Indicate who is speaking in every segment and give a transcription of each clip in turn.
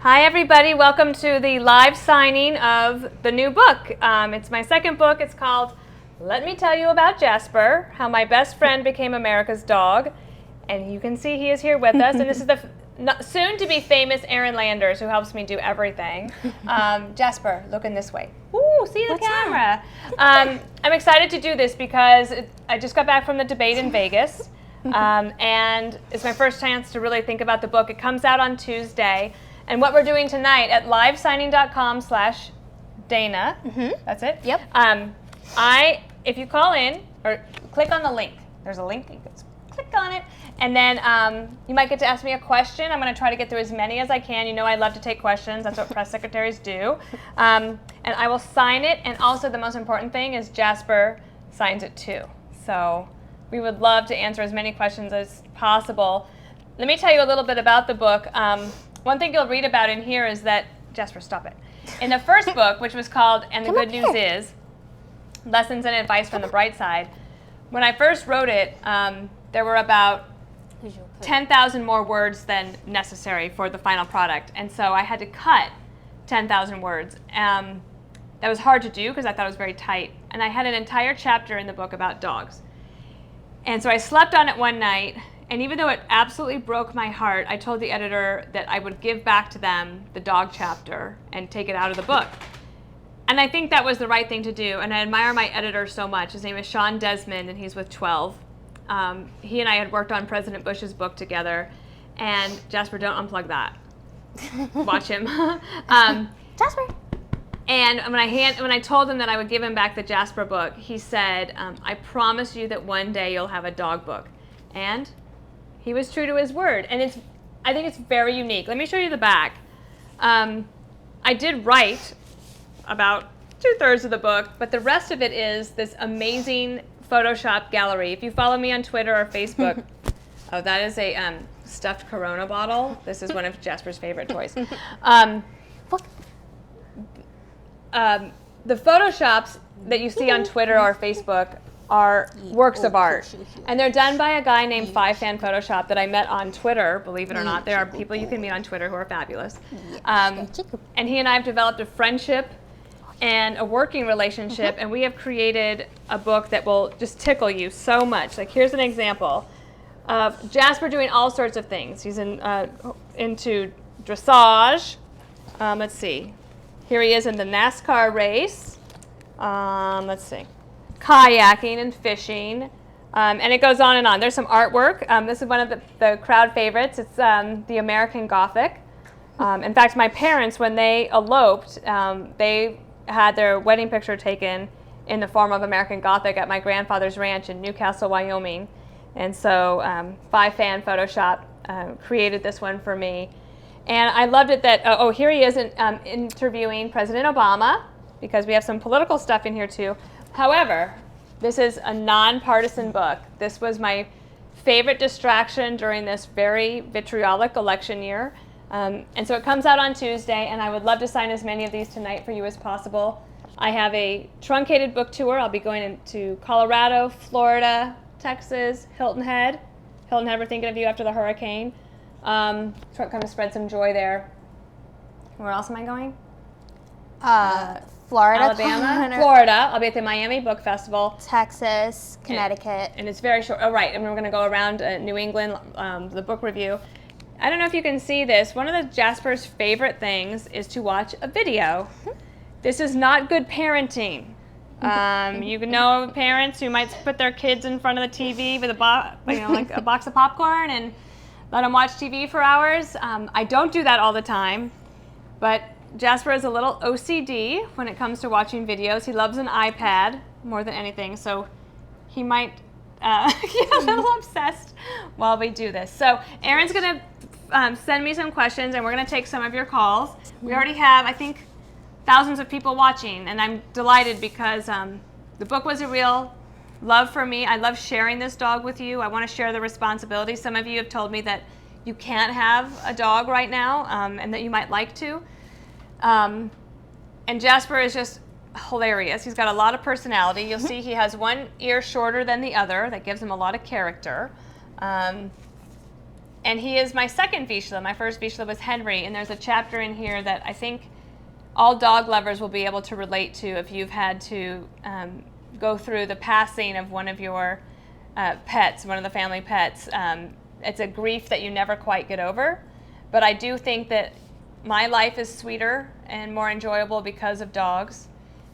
Speaker 1: Hi everybody, welcome to the live signing of the new book. It's my second book. It's called Let Me Tell You About Jasper, How My Best Friend Became America's Dog. And you can see he is here with us. And this is the soon-to-be famous Erin Landers, who helps me do everything. Jasper, looking this way. Ooh, see the camera. I'm excited to do this because I just got back from the debate in Vegas. And it's my first chance to really think about the book. It comes out on Tuesday. And what we're doing tonight at livesigning.com/Dana, that's it.
Speaker 2: Yep.
Speaker 1: If you call in or click on the link, there's a link, you can click on it, and then you might get to ask me a question. I'm going to try to get through as many as I can. You know I love to take questions. That's what press secretaries do. And I will sign it, and also the most important thing is Jasper signs it too. So we would love to answer as many questions as possible. Let me tell you a little bit about the book. One thing you'll read about in here is that, Jasper, stop it. In the first book, which was called And the Good News Is, Lessons and Advice from the Bright Side, when I first wrote it, there were about 10,000 more words than necessary for the final product. And so I had to cut 10,000 words. That was hard to do because I thought it was very tight. And I had an entire chapter in the book about dogs. And so I slept on it one night. And even though it absolutely broke my heart, I told the editor that I would give back to them the dog chapter and take it out of the book. And I think that was the right thing to do. And I admire my editor so much. His name is Sean Desmond, and he's with 12. He and I had worked on President Bush's book together. And Jasper, don't unplug that. Watch him.
Speaker 2: Jasper.
Speaker 1: And when I told him that I would give him back the Jasper book, he said, I promise you that one day you'll have a dog book. And he was true to his word, and I think it's very unique. Let me show you the back. I did write about 2/3 of the book, but the rest of it is this amazing Photoshop gallery. If you follow me on Twitter or Facebook, oh, that is a stuffed Corona bottle. This is one of Jasper's favorite toys. The Photoshops that you see on Twitter or Facebook are works of art. And they're done by a guy named 5Fan Photoshop that I met on Twitter, believe it or not. There are people you can meet on Twitter who are fabulous. And he and I have developed a friendship and a working relationship, and we have created a book that will just tickle you so much. Like, here's an example of Jasper doing all sorts of things. He's into dressage. Let's see. Here he is in the NASCAR race. Let's see. Kayaking and fishing, and it goes on and on. There's some artwork. This is one of the crowd favorites. It's the American Gothic. In fact, my parents, when they eloped, they had their wedding picture taken in the form of American Gothic at my grandfather's ranch in Newcastle, Wyoming. And so 5Fan Photoshop created this one for me. And I loved it that, here he is interviewing President Obama, because we have some political stuff in here too. However, this is a nonpartisan book. This was my favorite distraction during this very vitriolic election year. And so it comes out on Tuesday, and I would love to sign as many of these tonight for you as possible. I have a truncated book tour. I'll be going into Colorado, Florida, Texas, Hilton Head. Hilton Head, we're thinking of you after the hurricane. Trying to spread some joy there. Where else am I going?
Speaker 2: Florida,
Speaker 1: Alabama, Florida. I'll be at the Miami Book Festival.
Speaker 2: Texas, Connecticut.
Speaker 1: And it's very short. Oh, right. And we're going to go around New England, the book review. I don't know if you can see this. One of the Jasper's favorite things is to watch a video. This is not good parenting. You know parents who might put their kids in front of the TV with like a box of popcorn and let them watch TV for hours. I don't do that all the time, but Jasper is a little OCD when it comes to watching videos. He loves an iPad more than anything, so he might get a little obsessed while we do this. So Erin's going to send me some questions, and we're going to take some of your calls. We already have, I think, thousands of people watching, and I'm delighted because the book was a real love for me. I love sharing this dog with you. I want to share the responsibility. Some of you have told me that you can't have a dog right now, and that you might like to. And Jasper is just hilarious. He's got a lot of personality. You'll see he has one ear shorter than the other. That gives him a lot of character. And he is my second Vizsla. My first Vizsla was Henry, and there's a chapter in here that I think all dog lovers will be able to relate to if you've had to go through the passing of one of your pets, one of the family pets. It's a grief that you never quite get over, but I do think that my life is sweeter and more enjoyable because of dogs,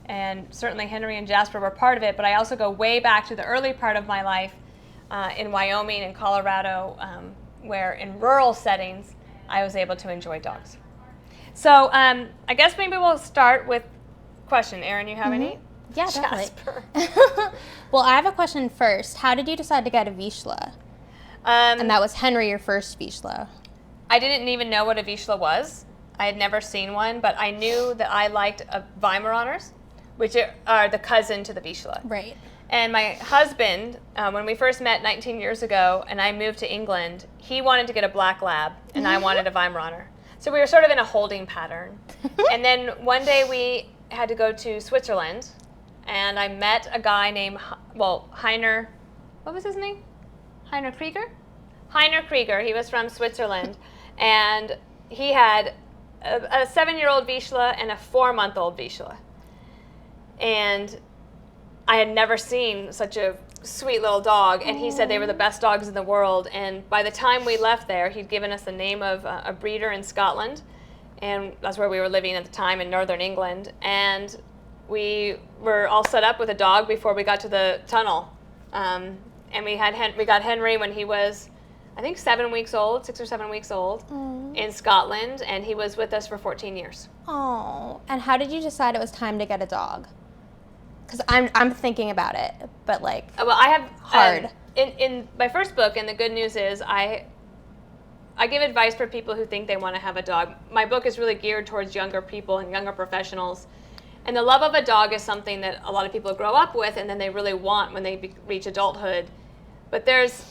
Speaker 1: and certainly Henry and Jasper were part of it, but I also go way back to the early part of my life in Wyoming and Colorado, where in rural settings I was able to enjoy dogs. So I guess maybe we'll start with question. Erin, you have any?
Speaker 2: Yeah, definitely.
Speaker 1: Jasper.
Speaker 2: Well, I have a question first. How did you decide to get a Vizsla? And that was Henry, your first Vizsla.
Speaker 1: I didn't even know what a Vizsla was. I had never seen one, but I knew that I liked Weimaraners, which are the cousin to the Vizsla.
Speaker 2: Right.
Speaker 1: And my husband, when we first met 19 years ago, and I moved to England, he wanted to get a black lab, and I wanted a Weimaraner. So we were sort of in a holding pattern. And then one day we had to go to Switzerland, and I met a guy named, Heiner, what was his name? Heiner Krieger? Heiner Krieger, he was from Switzerland, and he had a 7-year-old Vizsla and a 4-month-old Vizsla. And I had never seen such a sweet little dog, and he said they were the best dogs in the world. And by the time we left there, he'd given us the name of a breeder in Scotland, and that's where we were living at the time in northern England. And we were all set up with a dog before we got to the tunnel. And we got Henry when he was, I think, 7 weeks old, 6 or 7 weeks old, in Scotland, and he was with us for 14 years.
Speaker 2: Oh, and how did you decide it was time to get a dog? Because I'm thinking about it, but like,
Speaker 1: well, I have
Speaker 2: hard.
Speaker 1: In my first book, and the good news is I give advice for people who think they want to have a dog. My book is really geared towards younger people and younger professionals, and the love of a dog is something that a lot of people grow up with, and then they really want when they reach adulthood. But there's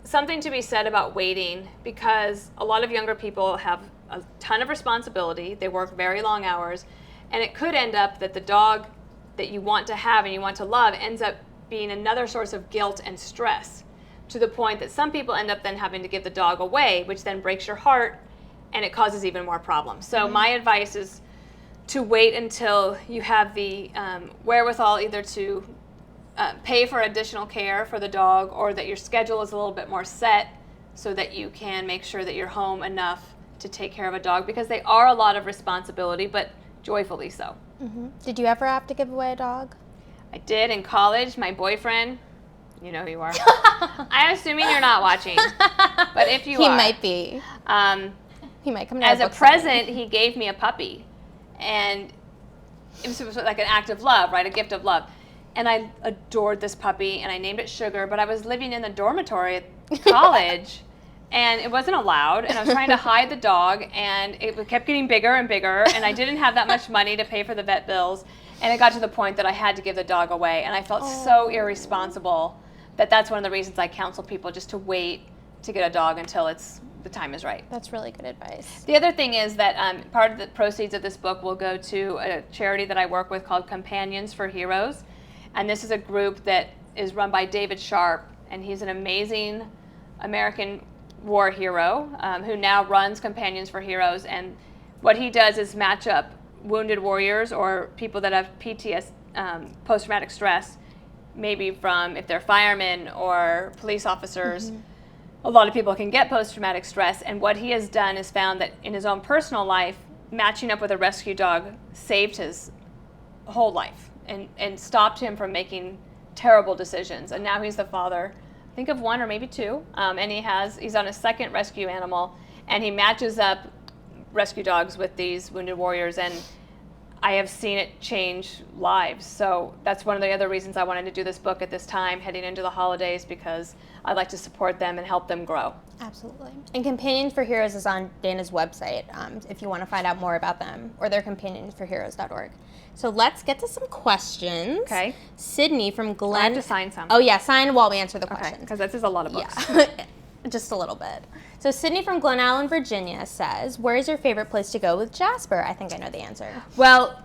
Speaker 1: something to be said about waiting, because a lot of younger people have a ton of responsibility. They work very long hours, and it could end up that the dog that you want to have and you want to love ends up being another source of guilt and stress, to the point that some people end up then having to give the dog away, which then breaks your heart and it causes even more problems. So my advice is to wait until you have the wherewithal either to pay for additional care for the dog, or that your schedule is a little bit more set so that you can make sure that you're home enough to take care of a dog, because they are a lot of responsibility, but joyfully so.
Speaker 2: Mm-hmm. Did you ever have to give away a dog?
Speaker 1: I did in college. My boyfriend, you know who you are. I'm assuming you're not watching, but if you
Speaker 2: he
Speaker 1: are.
Speaker 2: He might be. He might come to
Speaker 1: as
Speaker 2: our
Speaker 1: a
Speaker 2: book
Speaker 1: present, he gave me a puppy, and it was like an act of love, right? A gift of love. And I adored this puppy, and I named it Sugar, but I was living in the dormitory at college, and it wasn't allowed, and I was trying to hide the dog, and it kept getting bigger and bigger, and I didn't have that much money to pay for the vet bills, and it got to the point that I had to give the dog away, and I felt so irresponsible that that's one of the reasons I counsel people just to wait to get a dog until the time is right.
Speaker 2: That's really good advice.
Speaker 1: The other thing is that part of the proceeds of this book will go to a charity that I work with called Companions for Heroes. And this is a group that is run by David Sharp, and he's an amazing American war hero who now runs Companions for Heroes. And what he does is match up wounded warriors or people that have PTSD, post-traumatic stress, maybe from if they're firemen or police officers. Mm-hmm. A lot of people can get post-traumatic stress, and what he has done is found that in his own personal life, matching up with a rescue dog saved his whole life. And stopped him from making terrible decisions. And now he's the father, I think, of one or maybe two. And he's on his second rescue animal, and he matches up rescue dogs with these wounded warriors. And I have seen it change lives. So that's one of the other reasons I wanted to do this book at this time, heading into the holidays, because I'd like to support them and help them grow.
Speaker 2: Absolutely. And Companions for Heroes is on Dana's website if you want to find out more about them, or they're companionsforheroes.org. So let's get to some questions.
Speaker 1: Okay.
Speaker 2: Sydney from Glen.
Speaker 1: I have to sign some.
Speaker 2: Oh, yeah, sign while we answer the questions.
Speaker 1: Okay, because this is a lot of books.
Speaker 2: Yeah, just a little bit. So Sydney from Glen Allen, Virginia says, where is your favorite place to go with Jasper? I think I know the answer.
Speaker 1: Well,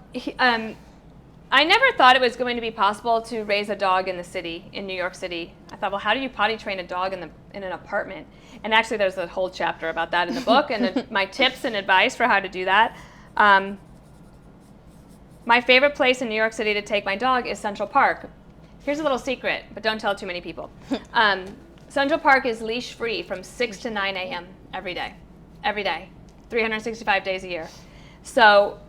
Speaker 1: I never thought it was going to be possible to raise a dog in the city, in New York City. I thought, well, how do you potty train a dog in an apartment? And actually, there's a whole chapter about that in the book, and my tips and advice for how to do that. My favorite place in New York City to take my dog is Central Park. Here's a little secret, but don't tell too many people. Central Park is leash-free from 6 to 9 a.m. every day, 365 days a year. So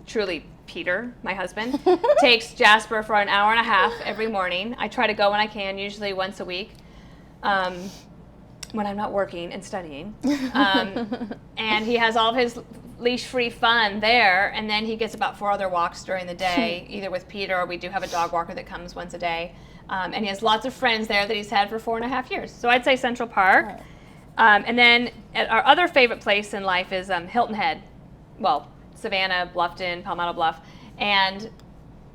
Speaker 1: truly, Peter, my husband, takes Jasper for an hour and a half every morning. I try to go when I can, usually once a week, when I'm not working and studying. And he has all of his leash-free fun there, and then he gets about 4 other walks during the day, either with Peter or we do have a dog walker that comes once a day. And he has lots of friends there that he's had for 4.5 years. So I'd say Central Park. And then our other favorite place in life is Hilton Head. Well, Savannah, Bluffton, Palmetto Bluff, and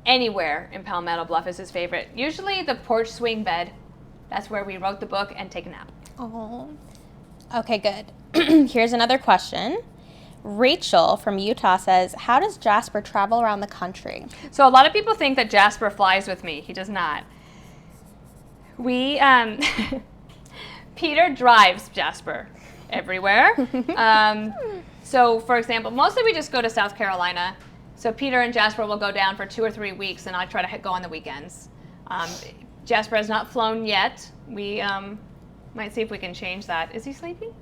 Speaker 1: anywhere in Palmetto Bluff is his favorite. Usually the porch swing bed. That's where we wrote the book and take a nap.
Speaker 2: Oh, okay, good. Here's another question. Rachel from Utah says, how does Jasper travel around the country?
Speaker 1: So a lot of people think that Jasper flies with me. He does not. Peter drives Jasper everywhere. So, for example, mostly we just go to South Carolina. So Peter and Jasper will go down for 2 or 3 weeks, and I try to go on the weekends. Jasper has not flown yet. We might see if we can change that. Is he sleeping?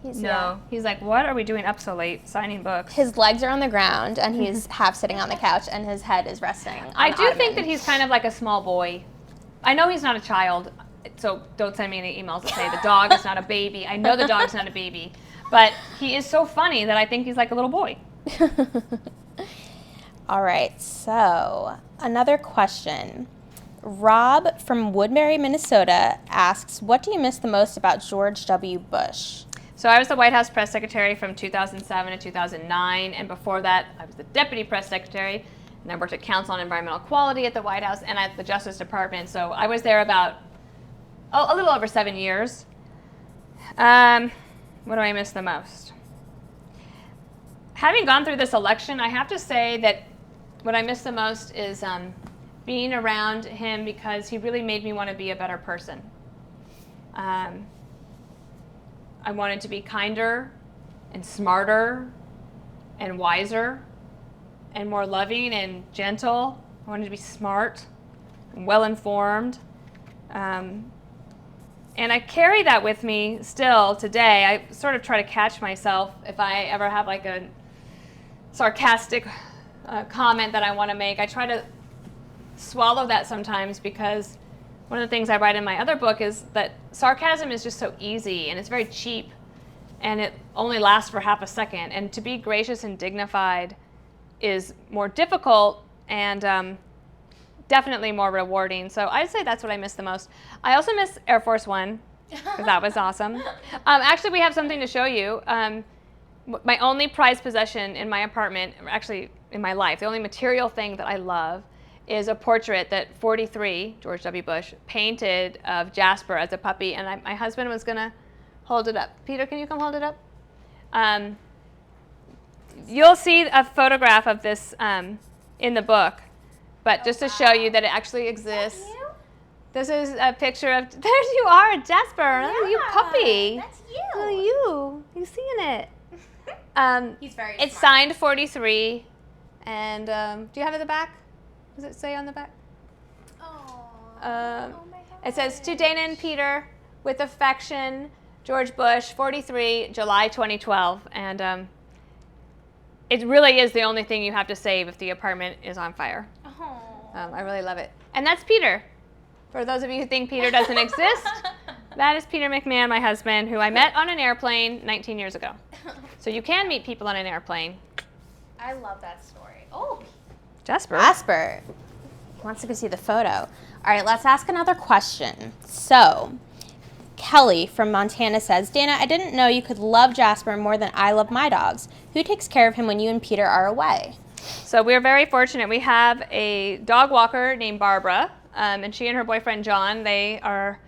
Speaker 1: No. He's like, what are we doing up so late, signing books?
Speaker 2: His legs are on the ground, and he's half sitting on the couch, and his head is resting on
Speaker 1: I
Speaker 2: the
Speaker 1: do
Speaker 2: ottoman.
Speaker 1: think that he's kind of like a small boy. I know he's not a child, so don't send me any emails that say the dog is not a baby. I know the dog's not a baby. But he is so funny that I think he's like a little boy.
Speaker 2: All right, so another question. Rob from Woodbury, Minnesota asks, what do you miss the most about George W. Bush?
Speaker 1: So I was the White House press secretary from 2007 to 2009, and before that I was the deputy press secretary, and I worked at Council on Environmental Quality at the White House and at the Justice Department. So I was there about a little over 7 years. What do I miss the most? Having gone through this election, I have to say that what I miss the most is being around him, because he really made me want to be a better person. I wanted to be kinder and smarter and wiser and more loving and gentle. I wanted to be smart and well-informed. And I carry that with me still today. I sort of try to catch myself if I ever have like a sarcastic comment that I want to make. I try to swallow that sometimes, because one of the things I write in my other book is that sarcasm is just so easy and it's very cheap and it only lasts for half a second. And to be gracious and dignified is more difficult and definitely more rewarding. So I'd say that's what I miss the most. I also miss Air Force One, because that was awesome. Actually, we have something to show you. My only prized possession in my apartment, actually in my life, the only material thing that I love is a portrait that 43, George W. Bush, painted of Jasper as a puppy, and my husband was going to hold it up. Peter, can you come hold it up? You'll see a photograph of this in the book, but just to show you that it actually exists. This is a picture of, there you are, Jasper, yeah, you puppy.
Speaker 2: That's you.
Speaker 1: Oh, you seeing it?
Speaker 2: He's very
Speaker 1: It's
Speaker 2: smart.
Speaker 1: signed 43, and do you have it at the back? Does it say on the back?
Speaker 2: Oh my God.
Speaker 1: It says, to Dana and Peter, with affection, George Bush, 43, July 2012. And it really is the only thing you have to save if the apartment is on fire.
Speaker 2: Oh.
Speaker 1: I really love it. And that's Peter. For those of you who think Peter doesn't exist, that is Peter McMahon, my husband, who I met on an airplane 19 years ago. So you can meet people on an airplane.
Speaker 2: I love that story. Oh,
Speaker 1: Jasper
Speaker 2: wants to go see the photo. All right, let's ask another question. So, Kelly from Montana says, Dana, I didn't know you could love Jasper more than I love my dogs. Who takes care of him when you and Peter are away?
Speaker 1: So we're very fortunate. We have a dog walker named Barbara, and she and her boyfriend John, they are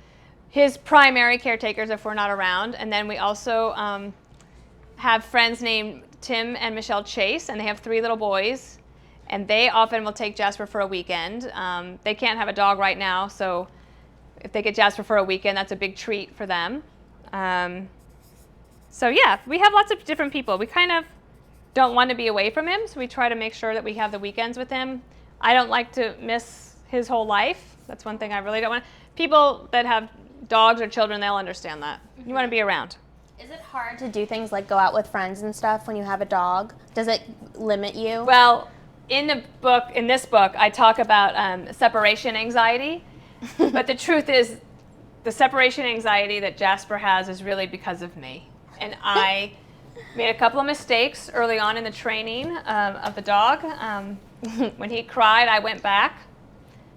Speaker 1: his primary caretakers if we're not around. And then we also have friends named Tim and Michelle Chase, and they have 3 little boys. and they often will take Jasper for a weekend. They can't have a dog right now, so if they get Jasper for a weekend, that's a big treat for them. So yeah, we have lots of different people. We kind of don't want to be away from him, so we try to make sure that we have the weekends with him. I don't like to miss his whole life. That's one thing I really don't want. People that have dogs or children, they'll understand that. You want to be around.
Speaker 2: Is it hard to do things like go out with friends and stuff when you have a dog? Does it limit you?
Speaker 1: Well, in this book, I talk about separation anxiety, but the truth is, the separation anxiety that Jasper has is really because of me. And I made a couple of mistakes early on in the training of the dog. When he cried, I went back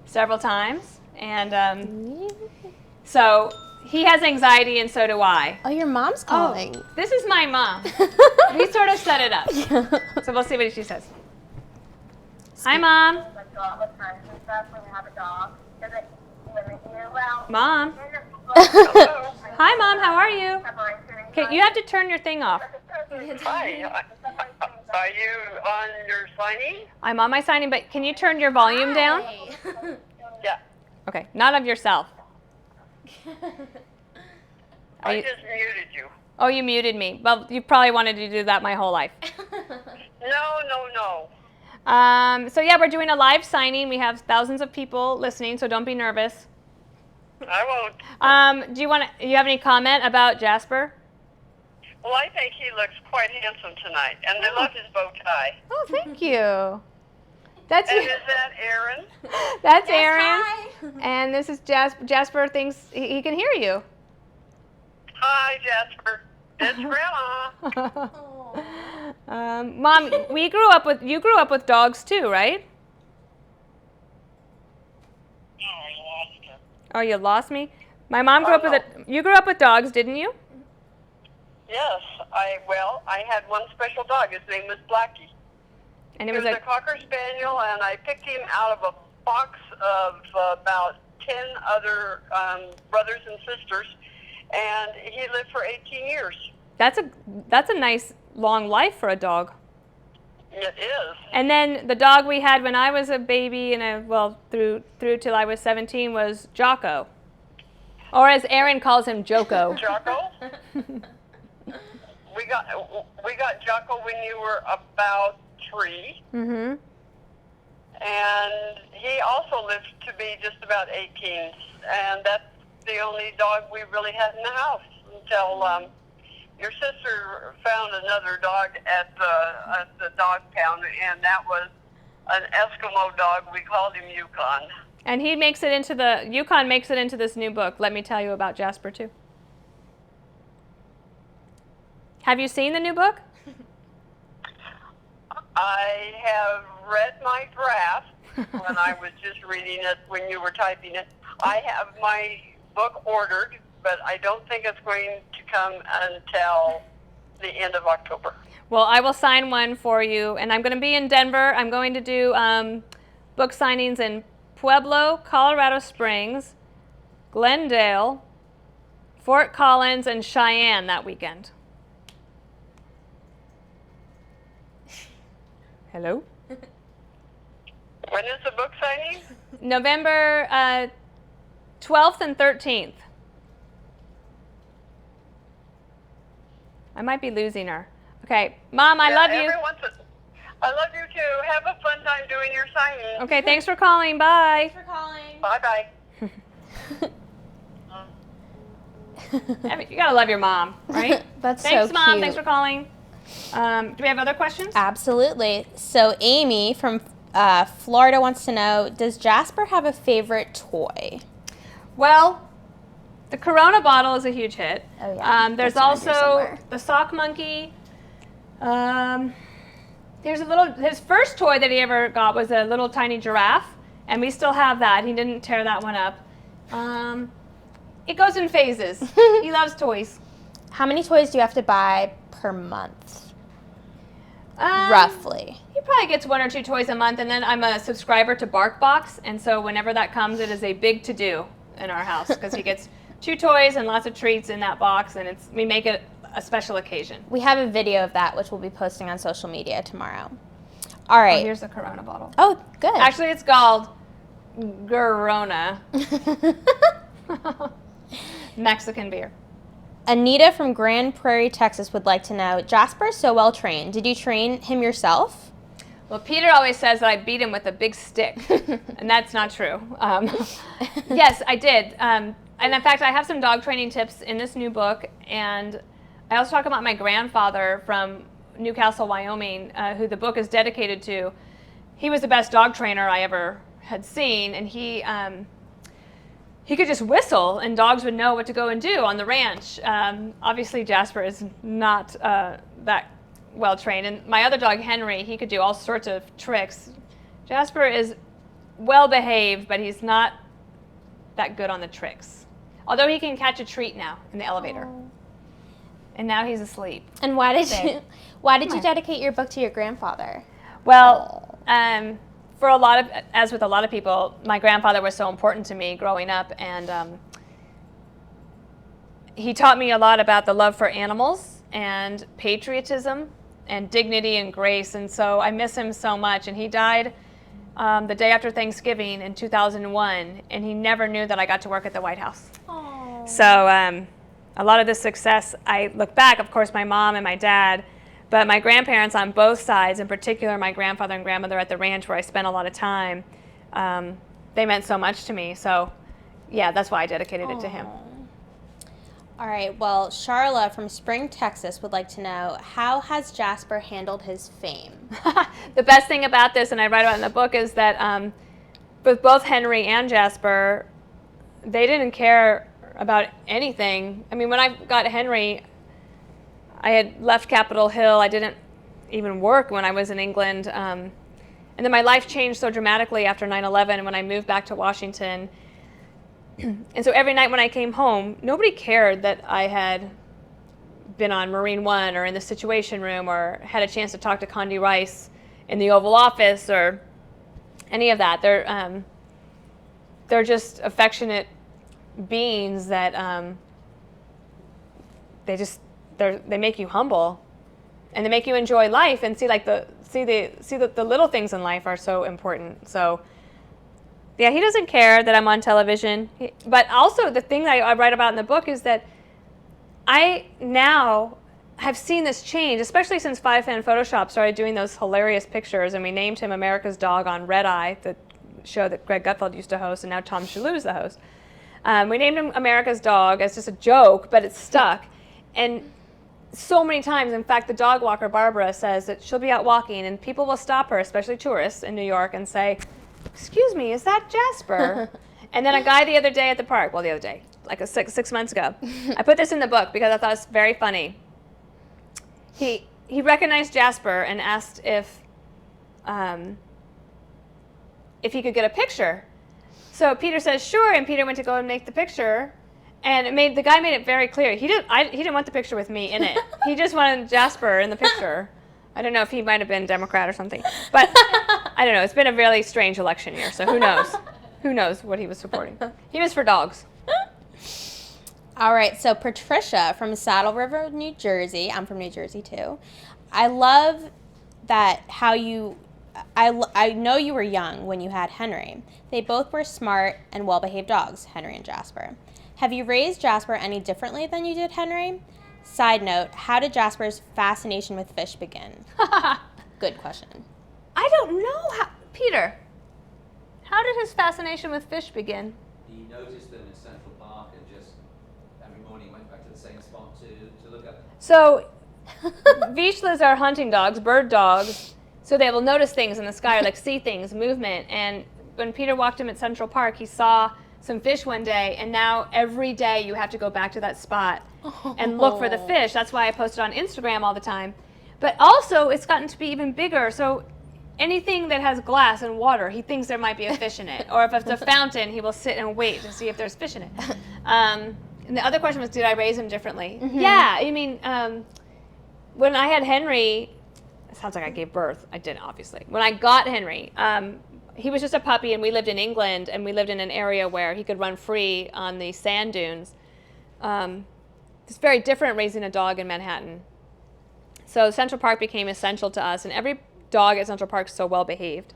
Speaker 1: several times, and so he has anxiety, and so do I.
Speaker 2: Oh, your mom's calling.
Speaker 1: Oh, this is my mom. We sort of set it up. So we'll see what she says. Hi, Mom. Mom. Hi, Mom. How are you? Okay, you have to turn your thing off.
Speaker 3: Hi. Are you on your signing?
Speaker 1: I'm on my signing, but can you turn your volume down?
Speaker 3: Yeah.
Speaker 1: Okay, not of yourself.
Speaker 3: I just muted you.
Speaker 1: Oh, you muted me. Well, you probably wanted to do that my whole life.
Speaker 3: No.
Speaker 1: So yeah, we're doing a live signing. We have thousands of people listening, so don't be nervous.
Speaker 3: I won't.
Speaker 1: Do you have any comment about Jasper?
Speaker 3: Well, I think he looks quite handsome tonight, and I love his bow tie.
Speaker 1: Oh, thank you. That's
Speaker 3: And is that Aaron?
Speaker 1: That's
Speaker 2: Yes,
Speaker 1: Aaron.
Speaker 2: hi.
Speaker 1: And this is Jasper. Jasper thinks he can hear you.
Speaker 3: Hi, Jasper. It's Grandma.
Speaker 1: Mom, you grew up with dogs too, right? Oh, you lost me? My mom grew up with you grew up with dogs, didn't you?
Speaker 3: Yes. I had one special dog. His name was Blackie.
Speaker 1: And
Speaker 3: He was a Cocker Spaniel, and I picked him out of a box of about 10 other brothers and sisters, and he lived for 18 years.
Speaker 1: That's a nice long life for a dog.
Speaker 3: It is.
Speaker 1: And then the dog we had when I was a baby and through till I was 17 was Jocko, or as Aaron calls him, Joko.
Speaker 3: Jocko? We got Jocko when you were about 3.
Speaker 1: Mhm.
Speaker 3: And he also lived to be just about 18. And that's the only dog we really had in the house until your sister found another dog at the dog pound, and that was an Eskimo dog. We called him Yukon.
Speaker 1: And Yukon makes it into this new book. Let me tell you about Jasper too. Have you seen the new book?
Speaker 3: I have read my draft when I was just reading it when you were typing it. I have my book ordered, but I don't think it's going to come until the end of October.
Speaker 1: Well, I will sign one for you, and I'm going to be in Denver. I'm going to do book signings in Pueblo, Colorado Springs, Glendale, Fort Collins, and Cheyenne that weekend. Hello?
Speaker 3: When is the book signing?
Speaker 1: November 12th and 13th. I might be losing her. Okay, Mom, I love you.
Speaker 3: I love you too. Have a fun time doing your signing.
Speaker 1: Okay, thanks for calling. Bye.
Speaker 2: Thanks for calling.
Speaker 3: Bye-bye.
Speaker 1: You gotta love your mom, right?
Speaker 2: That's
Speaker 1: Thanks,
Speaker 2: so
Speaker 1: Mom.
Speaker 2: cute.
Speaker 1: Thanks for calling. Do we have other questions?
Speaker 2: Absolutely. So Amy from Florida wants to know, does Jasper have a favorite toy?
Speaker 1: Well, the Corona bottle is a huge hit.
Speaker 2: Oh, yeah.
Speaker 1: There's
Speaker 2: That's around here
Speaker 1: also
Speaker 2: somewhere.
Speaker 1: the sock monkey. There's his first toy that he ever got was a little tiny giraffe, and we still have that. He didn't tear that one up. It goes in phases. He loves toys.
Speaker 2: How many toys do you have to buy per month? Roughly.
Speaker 1: He probably gets 1 or 2 toys a month, and then I'm a subscriber to BarkBox, and so whenever that comes, it is a big to-do in our house because he gets 2 toys and lots of treats in that box, and we make it a special occasion.
Speaker 2: We have a video of that, which we'll be posting on social media tomorrow. All
Speaker 1: Oh,
Speaker 2: right.
Speaker 1: here's the Corona bottle.
Speaker 2: Oh, good.
Speaker 1: Actually, it's called Corona. Mexican beer.
Speaker 2: Anita from Grand Prairie, Texas would like to know, Jasper is so well trained. Did you train him yourself?
Speaker 1: Well, Peter always says that I beat him with a big stick, and that's not true. Yes, I did. And in fact, I have some dog training tips in this new book, and I also talk about my grandfather from Newcastle, Wyoming, who the book is dedicated to. He was the best dog trainer I ever had seen, and he could just whistle, and dogs would know what to go and do on the ranch. Obviously, Jasper is not that well trained, and my other dog, Henry, he could do all sorts of tricks. Jasper is well behaved, but he's not that good on the tricks. Although he can catch a treat now in the elevator.
Speaker 2: Oh.
Speaker 1: And now he's asleep.
Speaker 2: And why did you dedicate your book to your grandfather?
Speaker 1: Well, as with a lot of people, my grandfather was so important to me growing up, and he taught me a lot about the love for animals and patriotism and dignity and grace, and so I miss him so much. And he died the day after Thanksgiving in 2001, and he never knew that I got to work at the White House.
Speaker 2: Aww.
Speaker 1: So a lot of this success, I look back, of course, my mom and my dad, but my grandparents on both sides, in particular my grandfather and grandmother at the ranch where I spent a lot of time, they meant so much to me. So yeah, that's why I dedicated it to him.
Speaker 2: All right, well, Charla from Spring, Texas would like to know, how has Jasper handled his fame?
Speaker 1: The best thing about this, and I write about it in the book, is that with both Henry and Jasper, they didn't care about anything. I mean, when I got Henry, I had left Capitol Hill. I didn't even work when I was in England. And then my life changed so dramatically after 9/11 when I moved back to Washington. And so every night when I came home, nobody cared that I had been on Marine One or in the Situation Room or had a chance to talk to Condi Rice in the Oval Office or any of that. They're just affectionate beings that they make you humble, and they make you enjoy life and see the little things in life are so important. So yeah, he doesn't care that I'm on television. But also the thing that I write about in the book is that I now have seen this change, especially since Five Fan Photoshop started doing those hilarious pictures, and we named him America's Dog on Red Eye, the show that Greg Gutfeld used to host, and now Tom Shalhoub is the host. We named him America's Dog as just a joke, but it's stuck. And so many times, in fact, the dog walker, Barbara, says that she'll be out walking, and people will stop her, especially tourists in New York, and say, "Excuse me, is that Jasper?" And then a guy the other day at the park, well, the other day, like six months ago, I put this in the book because I thought it was very funny. He recognized Jasper and asked if he could get a picture. So Peter says, "Sure," and Peter went to go and make the picture, and the guy made it very clear he didn't want the picture with me in it. He just wanted Jasper in the picture. I don't know if he might have been Democrat or something, but I don't know. It's been a really strange election year, so who knows? Who knows what he was supporting? He was for dogs.
Speaker 2: All right, so Patricia from Saddle River, New Jersey. I'm from New Jersey too. I love that I know you were young when you had Henry. They both were smart and well-behaved dogs, Henry and Jasper. Have you raised Jasper any differently than you did Henry? Side note, how did Jasper's fascination with fish begin? Good question.
Speaker 1: I don't know Peter, how did his fascination with fish begin?
Speaker 4: He noticed them in Central Park and just every morning went back to the same spot to look at them.
Speaker 1: So, Vizslas are hunting dogs, bird dogs, so they will notice things in the sky, or like see things, movement. And when Peter walked him at Central Park, he saw some fish one day, and now every day you have to go back to that spot and look for the fish. That's why I post it on Instagram all the time. But also, it's gotten to be even bigger. So anything that has glass and water, he thinks there might be a fish in it. Or if it's a fountain, he will sit and wait to see if there's fish in it. And the other question was, did I raise him differently? Mm-hmm. Yeah, I mean, when I had Henry, it sounds like I gave birth. I didn't, obviously. When I got Henry, he was just a puppy, and we lived in England, and we lived in an area where he could run free on the sand dunes. It's very different raising a dog in Manhattan. So Central Park became essential to us, and every dog at Central Park so well behaved,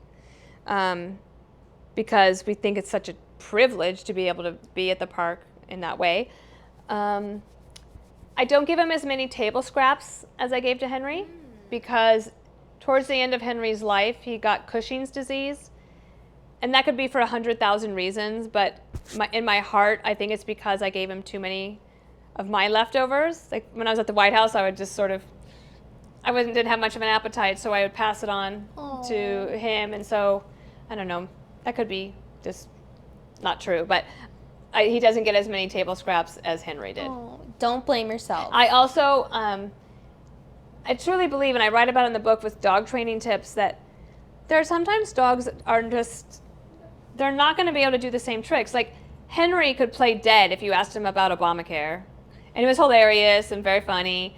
Speaker 1: because we think it's such a privilege to be able to be at the park in that way. I don't give him as many table scraps as I gave to Henry, because towards the end of Henry's life, he got Cushing's disease. And that could be for 100,000 reasons, but in my heart, I think it's because I gave him too many of my leftovers. Like when I was at the White House, I would just sort of, didn't have much of an appetite, so I would pass it on to him. And so, I don't know, that could be just not true, but he doesn't get as many table scraps as Henry did.
Speaker 2: Oh, don't blame yourself.
Speaker 1: I also, I truly believe, and I write about it in the book with dog training tips, that there are sometimes dogs that are just, they're not going to be able to do the same tricks. Like Henry could play dead if you asked him about Obamacare, and it was hilarious and very funny.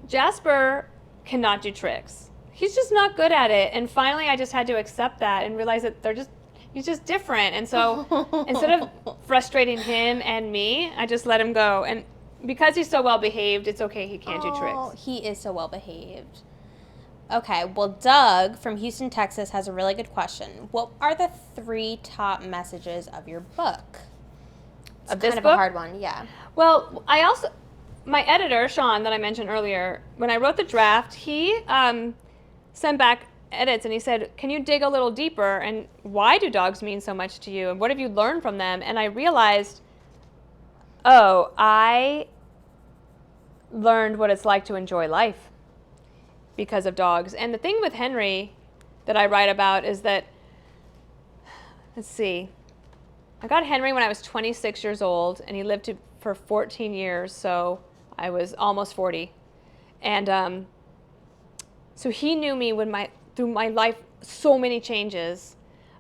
Speaker 1: Jasper cannot do tricks. He's just not good at it. And finally, I just had to accept that and realize that he's just different. And so instead of frustrating him and me, I just let him go. And because he's so well behaved, it's okay. He can't do tricks.
Speaker 2: He is so well behaved. Okay, well, Doug from Houston, Texas has a really good question. What are the 3 top messages of your book? It's
Speaker 1: of this
Speaker 2: kind of
Speaker 1: book?
Speaker 2: a hard one, yeah.
Speaker 1: Well, my editor, Sean, that I mentioned earlier, when I wrote the draft, he sent back edits and he said, can you dig a little deeper, and why do dogs mean so much to you, and what have you learned from them? And I realized, I learned what it's like to enjoy life because of dogs. And the thing with Henry that I write about is that, let's see, I got Henry when I was 26 years old, and he lived for 14 years, so I was almost 40. And so he knew me through my life, so many changes.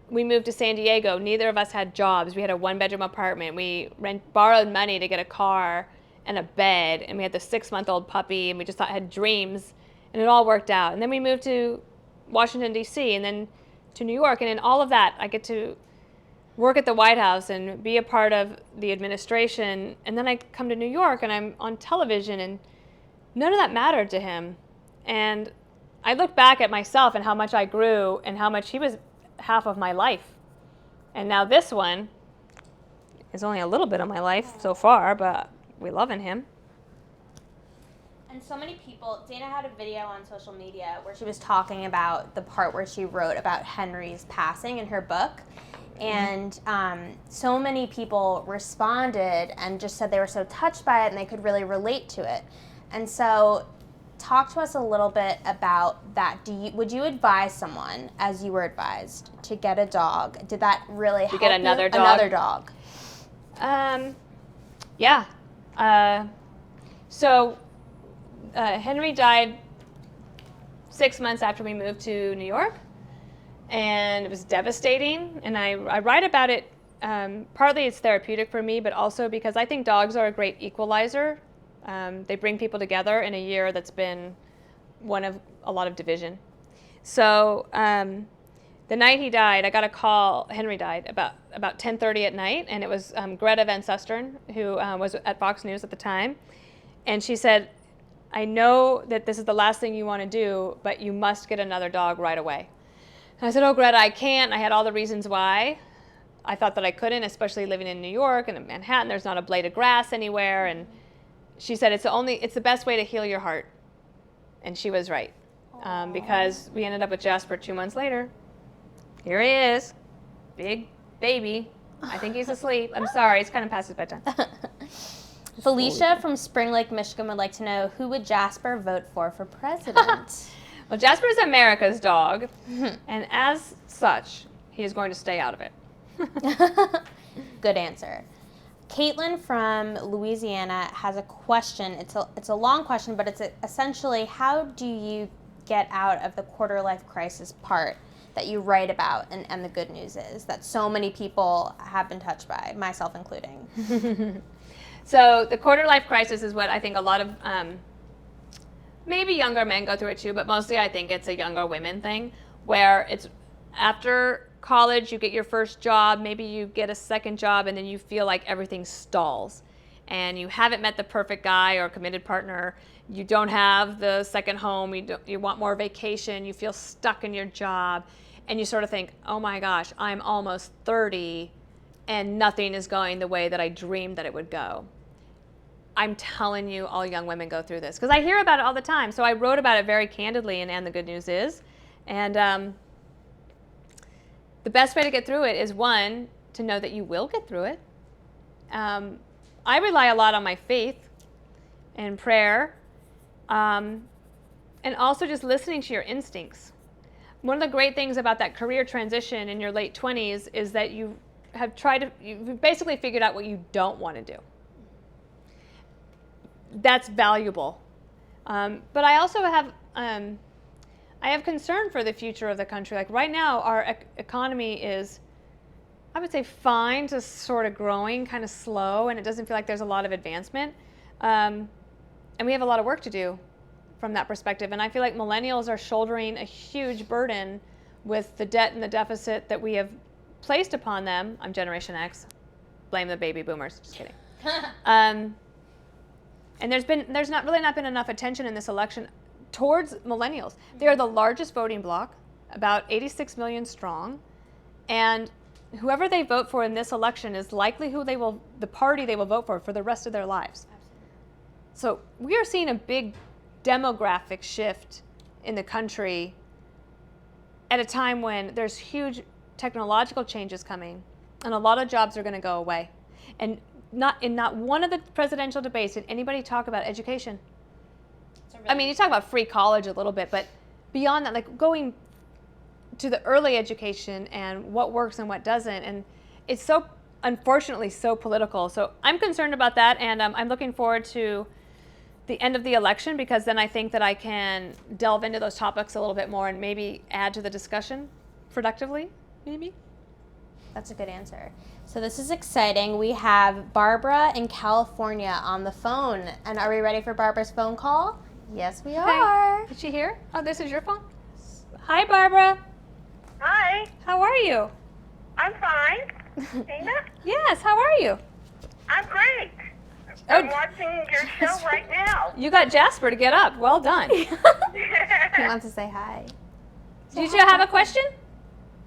Speaker 1: We moved to San Diego. Neither of us had jobs. We had a 1-bedroom apartment. We borrowed money to get a car and a bed, and we had the 6-month-old puppy, and we just had dreams, and it all worked out. And then we moved to Washington, D.C., and then to New York, and in all of that, I get to work at the White House and be a part of the administration, and then I come to New York, and I'm on television, and none of that mattered to him. And I look back at myself and how much I grew and how much he was half of my life. And now this one is only a little bit of my life so far, but we loving him.
Speaker 2: And so many people, Dana had a video on social media where she was talking about the part where she wrote about Henry's passing in her book. And so many people responded and just said they were so touched by it and they could really relate to it. And so talk to us a little bit about that. Would you advise someone, as you were advised, to get a dog? Did that really help you?
Speaker 1: To get another dog?
Speaker 2: Another dog.
Speaker 1: Yeah. So Henry died 6 months after we moved to New York, and it was devastating. And I write about it, partly it's therapeutic for me, but also because I think dogs are a great equalizer. They bring people together in a year that's been one of a lot of division. So the night he died, I got a call. Henry died about 10:30 at night, and it was Greta Van Susteren, who was at Fox News at the time, and she said, I know that this is the last thing you want to do, but you must get another dog right away. And I said, oh, Greta, I can't. I had all the reasons why. I thought that I couldn't, especially living in New York and in Manhattan. There's not a blade of grass anywhere. And she said, it's the best way to heal your heart. And she was right, because we ended up with Jasper 2 months later. Here he is, big baby. I think he's asleep. I'm sorry, it's kind of past his bedtime.
Speaker 2: Felicia from Spring Lake, Michigan would like to know, who would Jasper vote for president?
Speaker 1: Well, Jasper is America's dog, and as such, he is going to stay out of it.
Speaker 2: Good answer. Caitlin from Louisiana has a question. It's a long question, but it's essentially, how do you get out of the quarter-life crisis part that you write about, and the good news is that so many people have been touched by, myself including.
Speaker 1: So the quarter-life crisis is what I think a lot of maybe younger men go through it too, but mostly I think it's a younger women thing, where it's after college, you get your first job, maybe you get a second job, and then you feel like everything stalls. and you haven't met the perfect guy or committed partner, you don't have the second home, you want more vacation, you feel stuck in your job, and you sort of think, oh my gosh, I'm almost 30 and nothing is going the way that I dreamed that it would go. I'm telling you, all young women go through this because I hear about it all the time. So I wrote about it very candidly in And the Good News Is. And the best way to get through it is, one, to know that you will get through it. I rely a lot on my faith and prayer, and also just listening to your instincts. One of the great things about that career transition in your late 20s is that you've basically figured out what you don't want to do. That's valuable. But I also have concern for the future of the country. Like right now, our economy is, I would say, fine to sort of growing, kind of slow, and it doesn't feel like there's a lot of advancement. And we have a lot of work to do from that perspective. And I feel like millennials are shouldering a huge burden with the debt and the deficit that we have placed upon them. I'm Generation X. Blame the baby boomers. Just kidding. And there's not been enough attention in this election towards millennials. They are the largest voting bloc, about 86 million strong, and whoever they vote for in this election is likely the party they will vote for the rest of their lives. So we are seeing a big demographic shift in the country at a time when there's huge technological changes coming, and a lot of jobs are going to go away. And not one of the presidential debates did anybody talk about education. I mean, you talk about free college a little bit, but beyond that, like going to the early education and what works and what doesn't, and it's so, unfortunately, so political. So I'm concerned about that, and I'm looking forward to the end of the election, because then I think that I can delve into those topics a little bit more and maybe add to the discussion productively, maybe.
Speaker 2: That's a good answer. So this is exciting. We have Barbara in California on the phone. And are we ready for Barbara's phone call? Yes, we are.
Speaker 1: Is she here? Oh, this is your phone? Hi, Barbara.
Speaker 3: Hi,
Speaker 1: How are you?
Speaker 3: I'm fine. Dana?
Speaker 1: Yes, how are you?
Speaker 3: I'm great.
Speaker 1: Oh,
Speaker 3: I'm watching your show right now.
Speaker 1: you got Jasper to get up. Well done.
Speaker 2: He wants to say hi.
Speaker 1: Did you have a question?